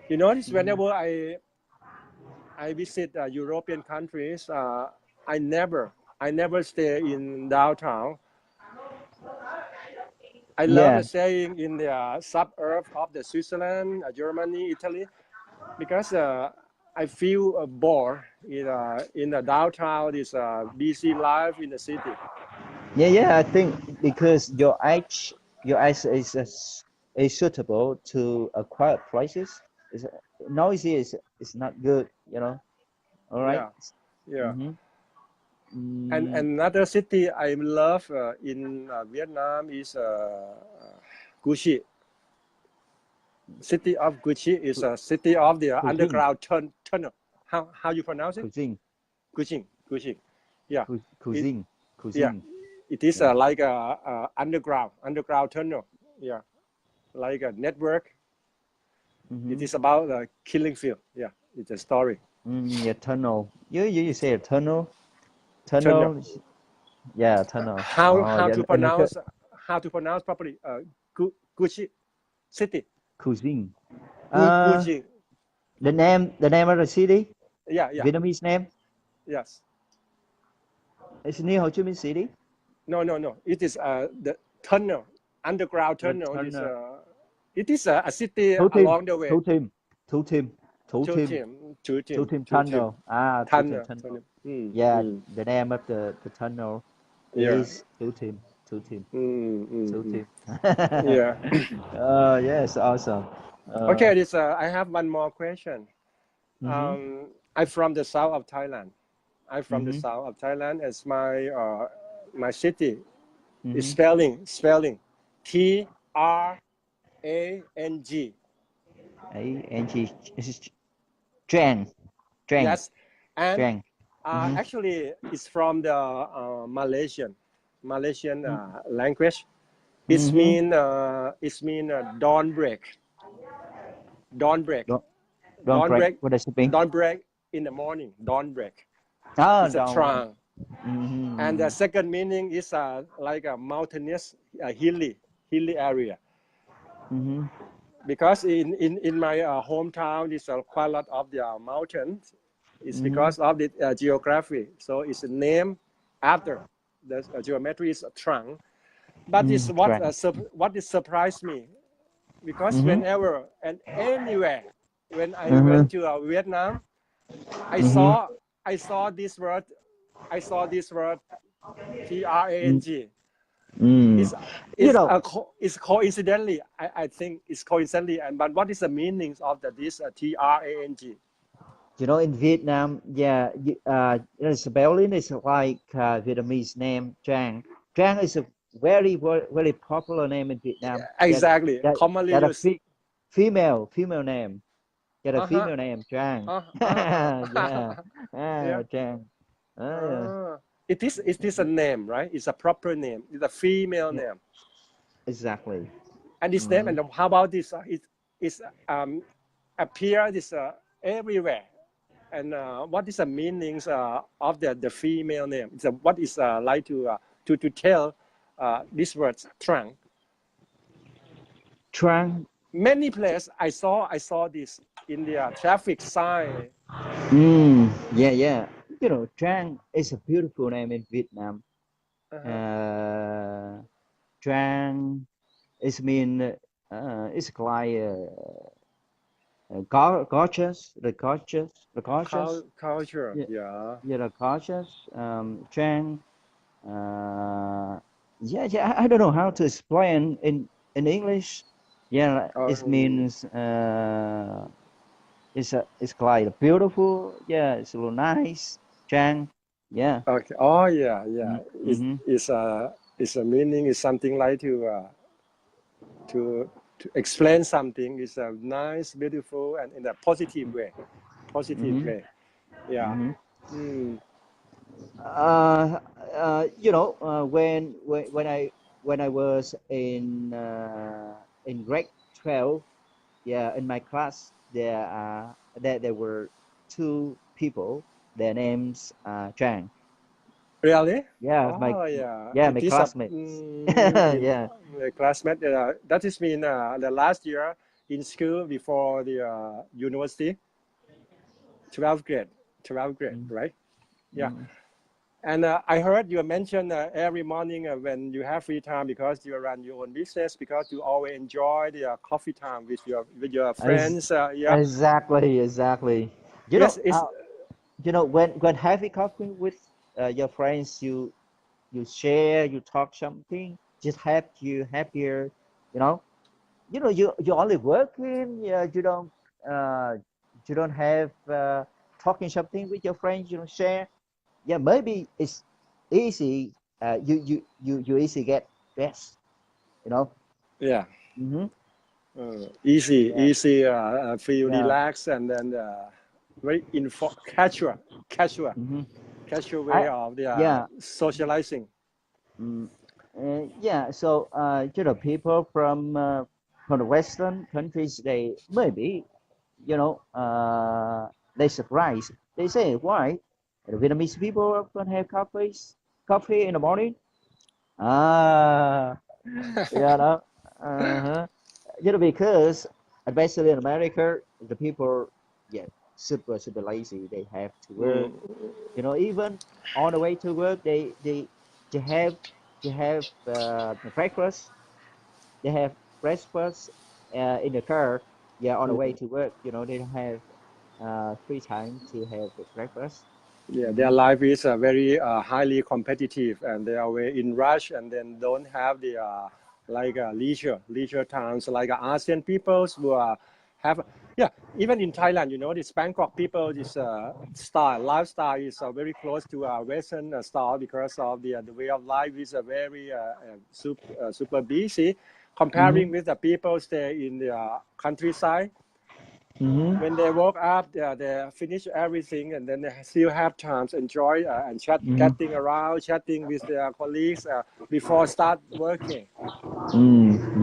You notice whenever I visit European countries, I never stay in downtown. I love Yeah. the staying in the suburbs of the Switzerland, Germany, Italy, because I feel bored in the downtown. This busy life in the city. Yeah. I think because your age is suitable to quiet places. It's, noisy is not good. All right. Yeah, yeah. Mm-hmm. And Mm, another city I love in Vietnam is Gucci. City of Gucci is a city of the cuisine. underground tunnel. How you pronounce it? Cuisine. Gucci. Yeah. It, Cuisine. yeah. Cuisine. It is Yeah. like a underground tunnel. Yeah. Like a network. It Mm-hmm. is about a killing field. Yeah. It's a story. Yeah. Tunnel. You say a tunnel. Tunnel. Tunnel. Yeah. Tunnel. How Oh how yeah. to pronounce how to pronounce properly? Gucci city. Cuisine. Uh, Gucci. the name of the city. Yeah. Vietnamese name. Yes. It's near Ho Chi Minh City. No. It is the tunnel, underground The tunnel. tunnel. It is a city Thủ Thiêm. along the way. Thủ Thiêm. Thủ Thiêm. Thủ Two Thiêm. team, two Thủ team, Thiêm two team. Tunnel. Thủ Thiêm Tunnel, Tunnel. tunnel. Yeah. The name of the tunnel Yeah. is Thủ Thiêm. Thủ Thiêm. Thủ Mm. Thiêm. Yeah. Yes. Awesome. Okay, this I have one more question. Mm-hmm. I'm from the south of Thailand. As my city is spelling Trang. A-N-G. It's Trang. Yes, and Trang. actually it's from the Malaysian language. It's mean dawn break. Don't, Don't Don't break. break. What does it mean? Don't break in the morning. Don't break. Oh, It's a don't. trang. Mm-hmm. And the second meaning is like a mountainous, hilly area. Mm-hmm. Because in my hometown, there's quite a lot of the mountains. It's because of the geography. So it's named after the geometry is Trang. But it's what is surprised me, because whenever and anywhere when I went to Vietnam, I saw this word. I saw this word Trang. Mm. You know, It's coincidentally. I think it's coincidentally. But what is the meanings of this Trang? in Vietnam, yeah, spelling is like Vietnamese name Trang. Trang is a very popular name in Vietnam. Exactly. That Commonly that a used. female name. Get a Uh-huh. female name Trang. Yeah, Yeah. Trang. Yeah. It is a name, right? It's a proper name. It's a female Yeah, name. exactly. And this name, and how about this? It appear this everywhere. And what is the meanings of the female name? What is like to tell this word Trang? Trang. Many places I saw this in the traffic sign. Yeah. Trang is a beautiful name in Vietnam. Uh-huh. Trang is mean it's like gorgeous, the gorgeous. Culture, Yeah, yeah. the gorgeous. Trang. Yeah. I don't know how to explain in English. Yeah, it means it's like beautiful. Yeah, it's a little nice. Trang. Yeah. Okay. Oh yeah. Mm-hmm. It's a meaning is something like to explain something. It's a nice, beautiful, and in a positive way. Positive Mm-hmm. way. Yeah. Mm-hmm. Mm. When I was in grade 12, yeah, in my class there were two people. Their names Chang. Really? Yeah, Oh yeah. my It is a classmates. in Yeah. the classmate. That is mean the last year in school before the university, 12th grade, 12th grade, Mm, right? Yeah. mm. And I heard you mention every morning when you have free time because you run your own business, because you always enjoy the coffee time with your Ex- friends. Yeah. exactly. You know, Yes. It's when having coffee with your friends, you share, you talk something, just have you happier. You know, you only working. Yeah, uh, you don't have talking something with your friends. You don't share. Yeah, maybe it's easy. You easy get stressed. You know. yeah. Mm-hmm. Yeah, Easy. Feel yeah. relaxed and then very casual, casual, Mm-hmm. casual way I of the yeah. socializing. Mm, yeah, so people from the Western countries, they maybe you know they surprise. They say why the Vietnamese people often have coffee in the morning. Ah, uh-huh. Because especially in America, the people, yeah, super lazy. They have to work. Mm. Even on the way to work, they have breakfast. They have breakfast in the car. Yeah, on the way to work. They don't have free time to have breakfast. Yeah, their Mm-hmm. life is very highly competitive, and they are very in rush, and then don't have the like leisure times like ASEAN peoples who have. Yeah, even in Thailand, this Bangkok people, this lifestyle is very close to Western style because of the way of life is very super busy, comparing Mm-hmm. with the people stay in the countryside. Mm-hmm. When they woke up, they finish everything, and then they still have time to enjoy and Mm-hmm. chatting around, chatting with their colleagues before start working.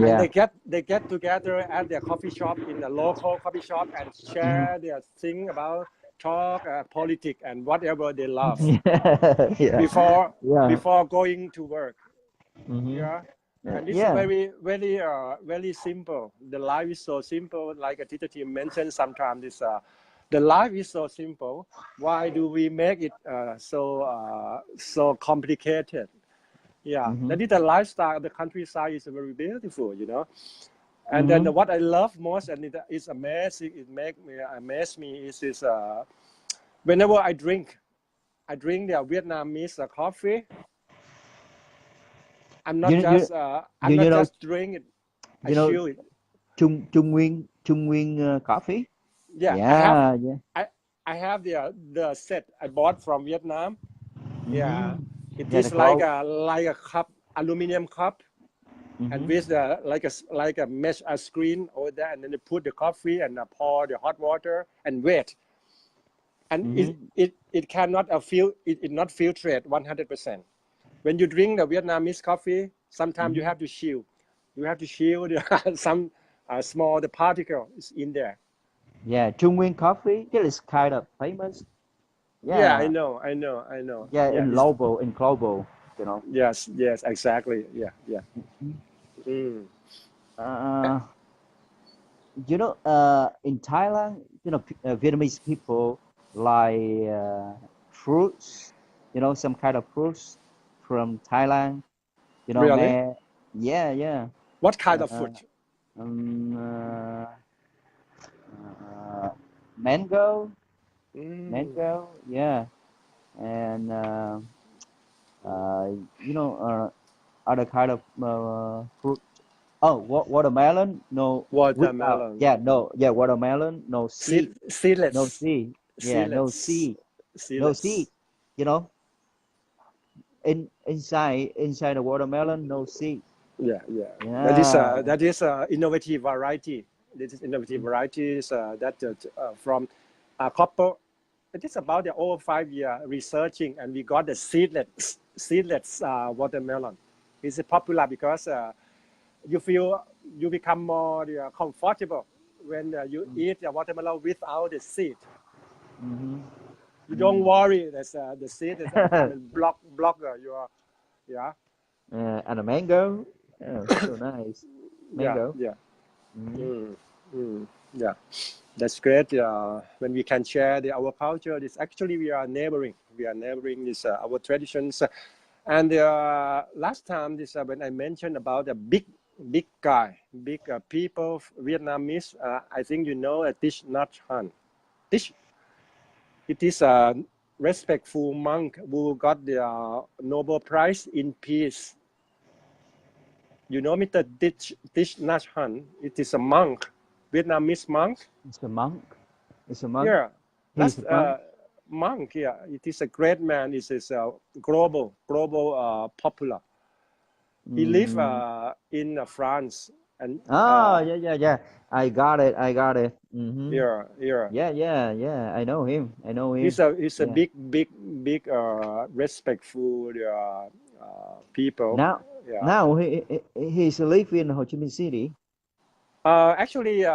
And Yeah. they get together at their coffee shop in a local coffee shop and share their thing about talk, politics, and whatever they love Yeah. before Yeah. going to work. Mm-hmm. Yeah, and it's Yeah. very simple. The life is so simple. Like a teacher team mentioned, sometimes this the life is so simple. Why do we make it so complicated? Yeah, Mm-hmm. that is the lifestyle. The countryside is very beautiful, you know. And then Mm-hmm. what I love most, and it is amazing, it make me amaze me, is this. Whenever I drink the Vietnamese coffee. I'm not You you just I'm you not know just drink it. I you know chew it. Trung Nguyên coffee. Yeah, Yeah. Yeah. I I have the set I bought from Vietnam. Yeah, Mm-hmm. it Yeah. The is clove. like a cup, aluminum cup, and Mm-hmm. with the like a mesh a screen over there, and then they put the coffee and pour the hot water and wait. And Mm-hmm. it cannot it not filtrate 100%. When you drink the Vietnamese coffee, sometimes you Mm-hmm. have to chill. You have to chill some small the particle is in there. Yeah. Trung Nguyên coffee. That is kind of famous. Yeah, Yeah. I know. Yeah. Yeah, In it's, global. In global. You know. yes, exactly. Yeah, yeah. Mm. Uh, in Thailand, Vietnamese people like fruits, some kind of fruits from Thailand, Really? man. Yeah, yeah. What kind of Uh, food? um, uh, uh, mango, Mm. mango, yeah. And, uh, you know, uh, other kind of fruit. Oh, watermelon? No, Watermelon. yeah, no, yeah, watermelon, no seed. No Seedless. seed. Yeah, no Seedless. seed. No seed. Seedless. You know, inside the watermelon, no seed. Yeah, yeah. Yeah. That is innovative variety. This is innovative varieties that from a couple. It is about the over 5 year researching, and we got the seedless watermelon. It's popular because you feel you become more comfortable when you eat the watermelon without the seed. Mm-hmm. You don't Mm. worry that the seed is come and block your yeah And a mango. Oh, so nice. yeah Mango. yeah. Mm-hmm. Mm, mm, yeah, that's great. When we can share our culture, this actually we are neighboring. We are neighboring this our traditions. And last time, this when I mentioned about the big guy, big people, Vietnamese. I think you know Thich Nhat Hanh. Thich, it is a respectful monk who got the Nobel Prize in Peace. You know, Mr. Thich Nhat Hanh. It is a monk, Vietnamese monk. It's a monk. It's a monk. Yeah, He's that's a monk. monk. Yeah, it is a great man. It is global popular. He live Mm. in France and Oh, yeah, yeah, yeah. I got it. I got it. Mm-hmm. yeah. Yeah, yeah, yeah. I know him. I know him. He's a Yeah. big respectful people. Now, Yeah. now he's living in Ho Chi Minh City. Actually,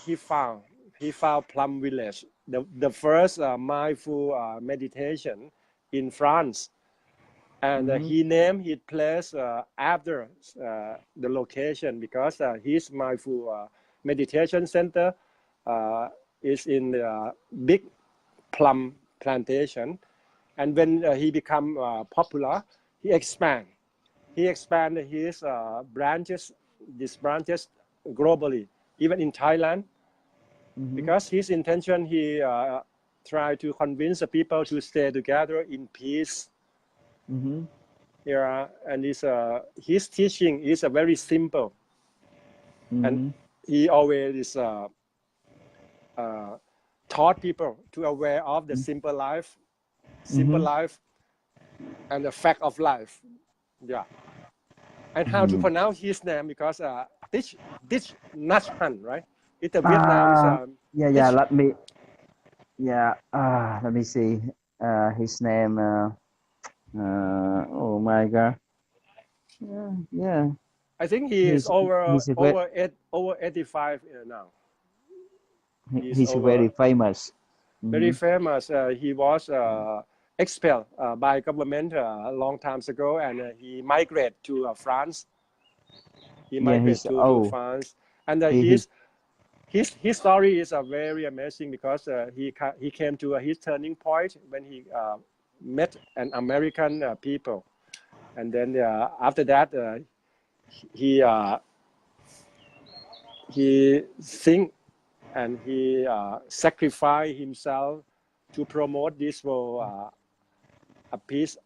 he found Plum Village, the first mindful meditation in France, and Mm-hmm. he named his place after the location because his mindful meditation center uh, is in the big plum plantation, and when he become popular, he expand. He expanded his these branches globally, even in Thailand, Mm-hmm. because his intention he tried to convince the people to stay together in peace. Mm-hmm. Yeah, and his teaching is very simple, and Mm-hmm. he always uh, taught people to aware of the simple Mm-hmm. life, and the fact of life. Yeah, and how to Mm-hmm. pronounce his name because Thich Nhat Hanh, right? It's a Vietnamese Yeah, yeah. Thich. Let me see. His name. Oh my God. Yeah, yeah. I think he is He's over he's a ve- over 85 now. He's he's over very famous. very Hmm. famous. He was expelled by government a long time ago, and he migrated to France. He Yeah, migrated he's to oh France, and he his story is very amazing because he came to his turning point when he met an American people, and then after that he he think and he sacrificed himself to promote this world a peace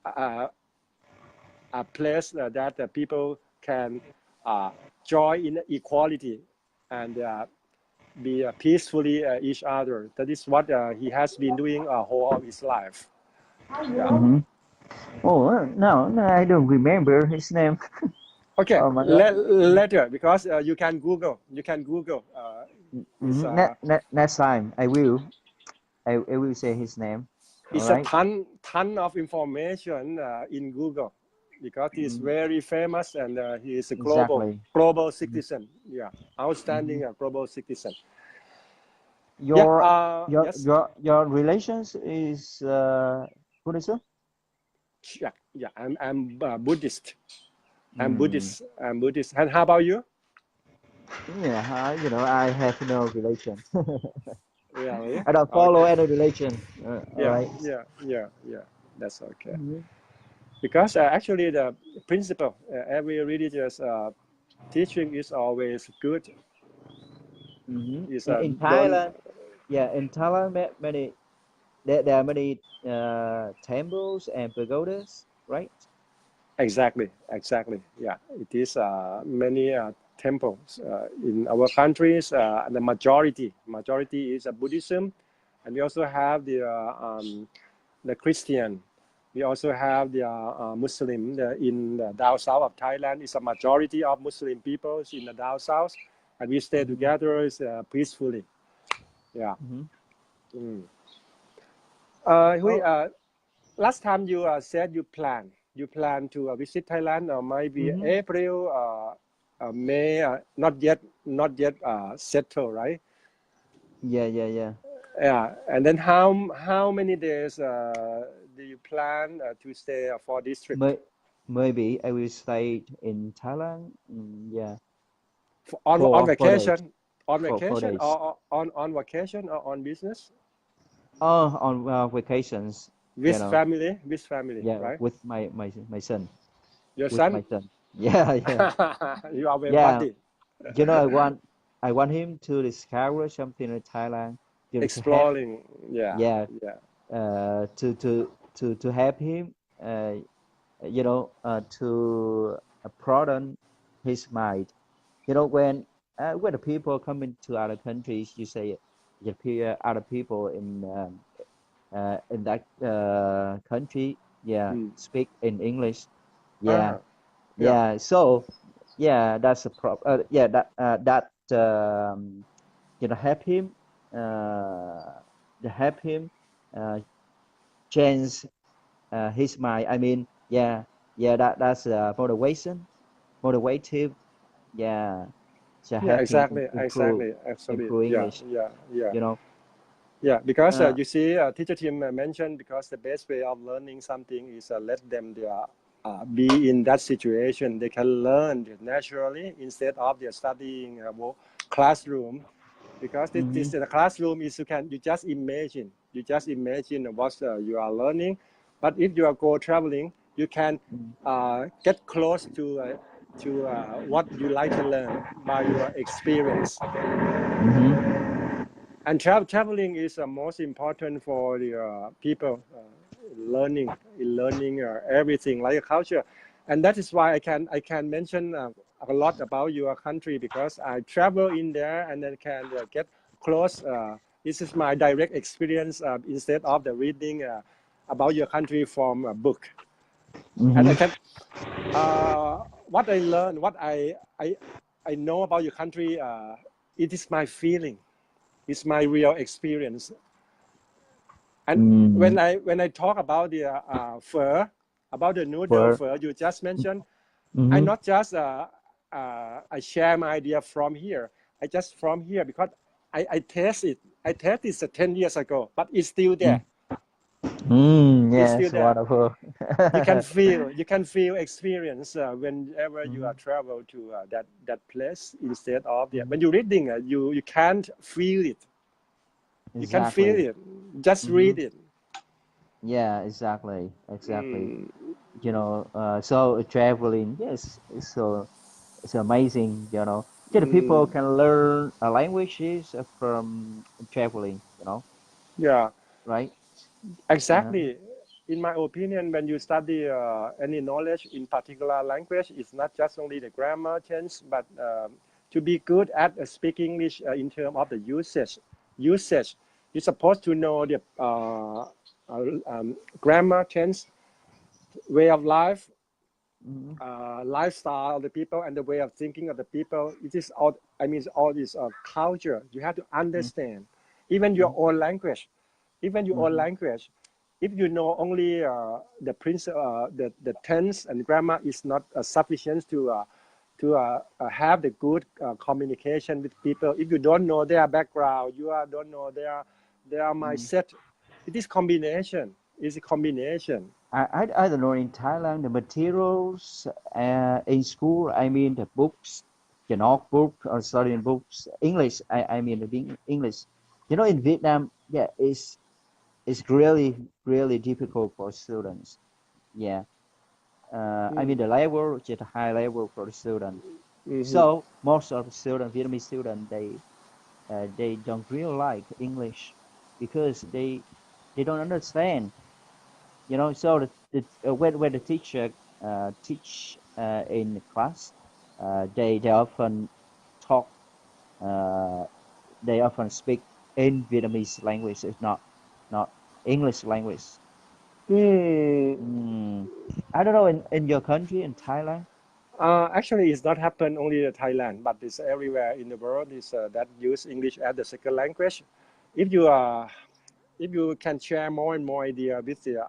a place that people can join in equality and be peacefully each other. That is what he has been doing whole of his life. Yeah. hmm Oh no, I don't remember his name. Okay. Oh my God. Later, because you can Google. You can Google. It's Hmm. Next time I will say his name. All it's a right. ton of information in Google because he's Mm, very famous and he is a exactly. global Mhm. citizen. Yeah, Mhm. outstanding global citizen. Yeah. Your Yes. your relations is Buddhism? Yeah. Yeah. I'm Buddhist. I'm Mm. Buddhist. I'm Buddhist. And how about you? Yeah, I have no relation. Really? I don't follow Okay. any religion. All Yeah. right. Yeah. Yeah. Yeah. That's okay. Mhm. Because actually the principle, every religious teaching is always good. Is In don't Thailand, yeah, in Thailand, many there are many temples and pagodas, right? exactly. Yeah, it is many temples in our countries. The majority is Buddhism, and we also have the Christian. We also have the Muslim in the down south of Thailand. It's a majority of Muslim peoples in the down south, and we stay Mm-hmm. together peacefully. Yeah. Mm-hmm. Mm. Oh, Last time you said you plan to visit Thailand or maybe mm-hmm. April, May, not yet settled, right? Yeah. Yeah, and then how many days do you plan to stay for this trip? May, Maybe I will stay in Thailand. Yeah, On 4 days. vacation, on 4 days. vacation, or on vacation or on business? Oh, on vacations. With family, Yeah, right? with my son. Your With my son, son. Yeah. you are very Yeah. buddy. I want him to discover something in Thailand. To help. Exploring, yeah, Yeah. yeah. To help him. To broaden his mind. When the people come into other countries, you say you hear other people in that country, yeah, Mm. speak in English, yeah, Ah, yeah, yeah. So, yeah, that's a yeah, help him, uh, help him uh, change his mind. I mean, yeah, that's motivative, yeah, to yeah, help him exactly, improve yeah, English, yeah, yeah, you know. yeah. Because Uh, you see, teacher Tim mentioned because the best way of learning something is let them be in that situation. They can learn naturally instead of they studying classroom. Because mhm, this the classroom is you just imagine what you are learning, but if you are go traveling you can mhm, get close to what you like to learn by your experience, mhm, and traveling is most important for the people learning everything like a culture, and that is why I can mention a lot about your country because I travel in there and then can get close. This is my direct experience instead of the reading about your country from a book, and I mhm. can what I learned, what I know about your country. It is my feeling. It's my real experience. And Mm, when I talk about the pho, about the noodle for pho you just mentioned, I mhm, not just I share my idea from here. I just from here because I test it. I test it 10 years ago, but it's still there. It's still Yes, there. wonderful. You can feel experience whenever you are travel to that place instead of when you're reading you can't feel it. You can feel Exactly. it. Just read it. Yeah, exactly. You know, so traveling, yes, it's amazing. You know, the people can learn languages from traveling. You know, Yeah, right? exactly. In my opinion, when you study any knowledge in particular language, it's not just only the grammar tense, but to be good at speaking English in terms of the usage, you're supposed to know the grammar tense, way of life, lifestyle of the people, and the way of thinking of the people. It is all. I mean, all this culture. You have to understand, even your own language, even your own language. If you know only the the tense and grammar is not sufficient to have the good communication with people. If you don't know their background, don't know their mindset. It is combination. It's a combination. I don't know, in Thailand, the materials in school, I mean the books, the notebook or studying books, English, I mean the English. You know, in Vietnam, yeah, it's really difficult for students. Yeah. I mean the level is at a high level for the student. So most of the student, Vietnamese student, they don't really like English because they don't understand. You know, so when the teacher teach in class, they often talk, uh, they often speak in Vietnamese language. It's not English language. Hmm. I don't know, in your country, in Thailand. Actually, it's not happened only in Thailand, but it's everywhere in the world. Is that use English as the second language. If you if you can share more and more idea with the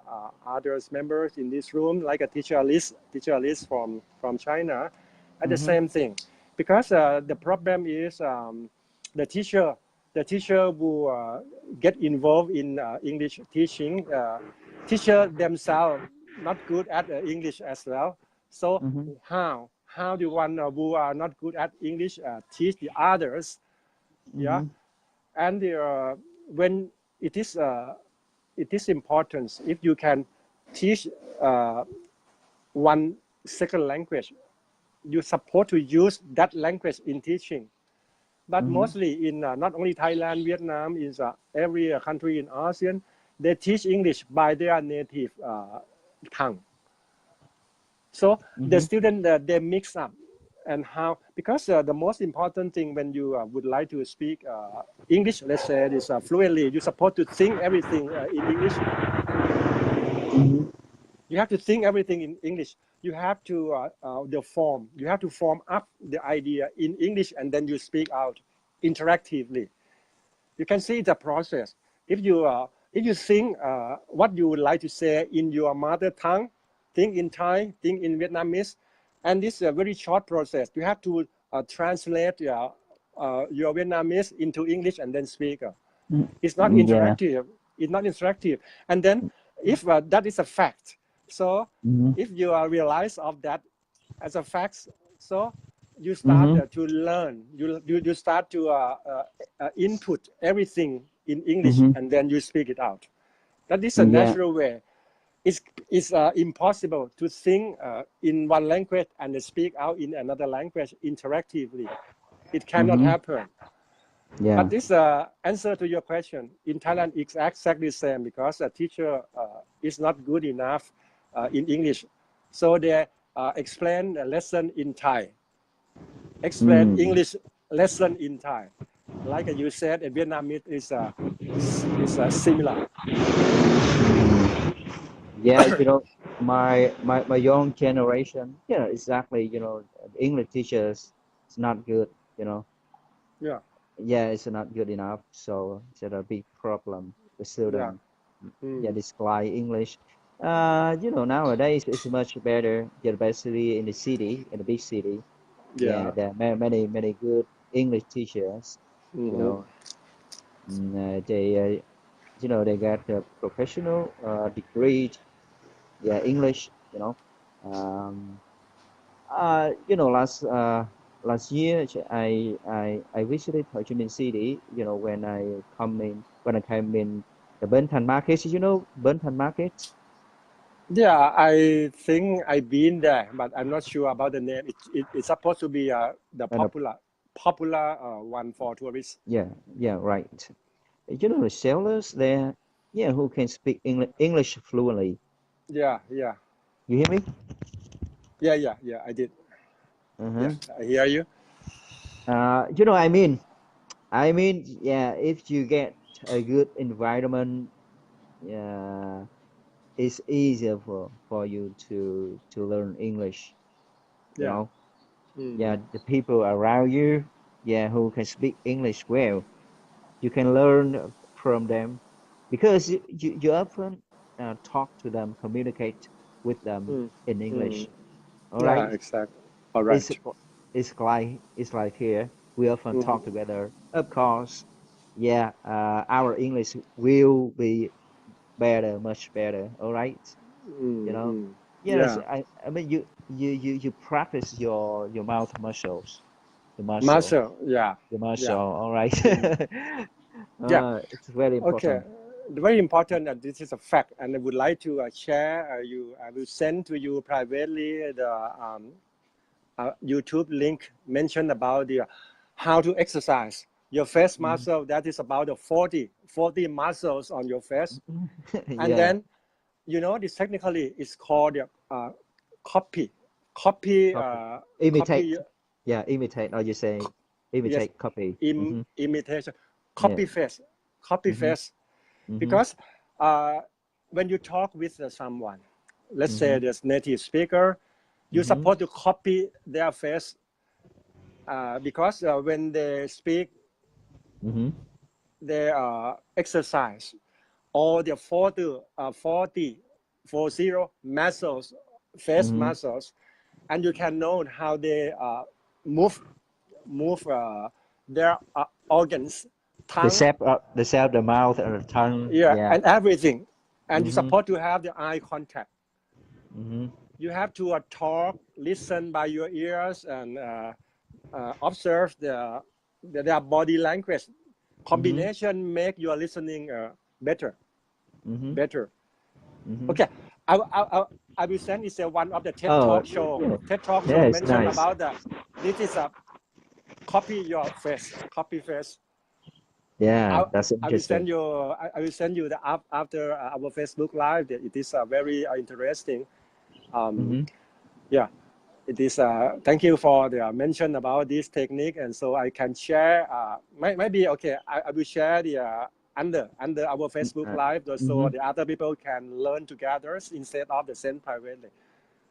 others members in this room, like a teacher Alice from China, at the Mm-hmm. same thing, because the problem is the teacher the teacher who get involved in English teaching, teacher themselves not good at English as well. So Mm-hmm. how do one who are not good at English teach the others? Yeah, Mm-hmm. and when it is important if you can teach uh, one second language, you're supposed to use that language in teaching. But Mm-hmm. mostly in not only Thailand, Vietnam, is every country in ASEAN, they teach English by their native tongue. So the Mm-hmm. student they mix up, and how, because the most important thing when you would like to speak English, let's say this fluently, you're supposed to think everything in English. You have to think everything in English. You have to the form. You have to form up the idea in English, and then you speak out interactively. You can see the process. If you think what you would like to say in your mother tongue, think in Thai, think in Vietnamese, and this is a very short process. You have to translate your Vietnamese into English and then speak. It's not Yeah. interactive. It's not interactive. And then, if that is a fact, so Mm-hmm. if you realize of that as a fact, so you start Mm-hmm. to learn. You start to input everything in English, Mm-hmm. and then you speak it out. That is a Yeah. natural way. It's impossible to think in one language and speak out in another language interactively. It cannot Mm-hmm. happen. Yeah. But this answer to your question in Thailand is exactly the same, because the teacher is not good enough in English. So they explain the lesson in Thai, explain Mm. English lesson in Thai. Like you said, in Vietnamese is similar. Yeah, you know, my young generation, yeah, exactly, you know, the English teachers, it's not good, you know. Yeah, Yeah, it's not good enough. So it's a big problem. The yeah. student, yeah, Mm. display English. You know, nowadays it's much better, especially in the city, in the big city. Yeah, there are many good English teachers. You know, they they get a professional degree. Yeah, English. Um, last year I visited Ho Chi Minh City. When I came in the Bến Thành Market. Bến Thành Market. Yeah, I think I've been there, but I'm not sure about the name. It's supposed to be the And popular one for tourists. yeah, right. The sellers there, who can speak English fluently. Yeah. You hear me? Yeah, I did. Yeah, I hear you. I mean, yeah, if you get a good environment, yeah, it's easier for you to learn English. Yeah. Yeah, the people around you, who can speak English well, you can learn from them because you often talk to them, communicate with them in English. All Yeah, right, exactly. All it's right. it's like here we often talk together. Of course, our English will be better, much better. All right, you know. Yes, Yeah. I mean you practice your mouth muscles, the muscle, Marshall. Yeah. the muscle. Yeah. All right, Yeah. it's very Okay. important. Very important that this is a fact, and I would like to share. I will send to you privately the YouTube link mentioned about the how to exercise your face muscle. That is about the 40 muscles on your face, and Yeah, then this technically is called the copy copy copy, copy. imitate. Yeah, imitate. Or you say Yes, imitate, copy. imitation, Yeah. copy face, copy Mm-hmm. face. Mm-hmm. Because when you talk with someone, let's say Mm-hmm. this native speaker, you're Mm-hmm. supposed to copy their face because when they speak, Mm-hmm. they exercise all the 40 muscles, face Mm-hmm. muscles, and you can know how they move their organs, The tongue, shape, the mouth or the tongue. yeah, Yeah. and everything. And you're Mm-hmm. supposed to have the eye contact. Mm-hmm. You have to talk, listen by your ears, and observe their body language. Combination make your listening better. Mm-hmm. Better. Mm-hmm. Okay, I will send is one of the TED Oh, Talk show. yeah. TED Talk Yeah, show it's mentioned nice. about that. This is a copy your face, copy face. Yeah, I, that's I will interesting. send you. I will send you the app after our Facebook Live. It is very interesting. Mm-hmm. Yeah, it is. Thank you for the mention about this technique, and so I can share. Maybe okay. I will share the under our Facebook Live, so Mm-hmm. the other people can learn together instead of the send privately.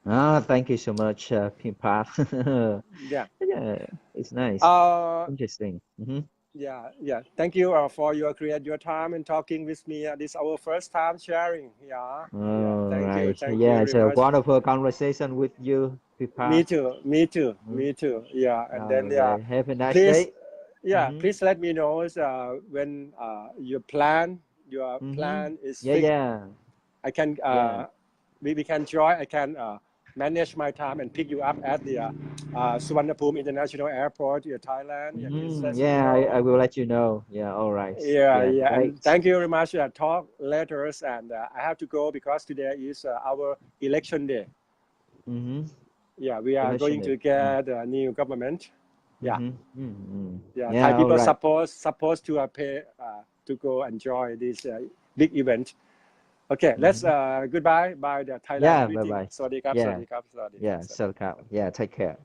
Thank you so much, Pimpa. Yeah. Yeah, it's nice. Uh, Interesting. Mm-hmm. yeah. Thank you for your time and talking with me. This is our first time sharing. Yeah. All Thank you. right. Thank you Yeah, very it's a much. wonderful conversation with you, Me Pimpa. too. Me too. Mm-hmm. Me too. Yeah. And All then right. Have a nice please, day. Mm-hmm. please let me know when your Mm-hmm. plan is Yeah, fixed. yeah, I can yeah. we can join. I can manage my time and pick you up at the Suvarnabhumi International Airport, Thailand. Yeah, please Mm-hmm. let me Yeah, I know. will let you know. Yeah, all right. Yeah, Yeah, yeah, and great. thank you very much. Talk later, and I have to go because today is our election day. Mm-hmm. Yeah, we are Election going day. to get a new government. Yeah, Mm-hmm. Mm-hmm. yeah. Thai Yeah, all people right. supposed to pay to go enjoy this big event. Okay, let's Mm-hmm. goodbye by the Thailand Yeah, bye greeting. bye. สวัสดีครับ สวัส Yeah, ดีครับ สวัสดีครับ yeah, สวัสดี Selka. Yeah, take care.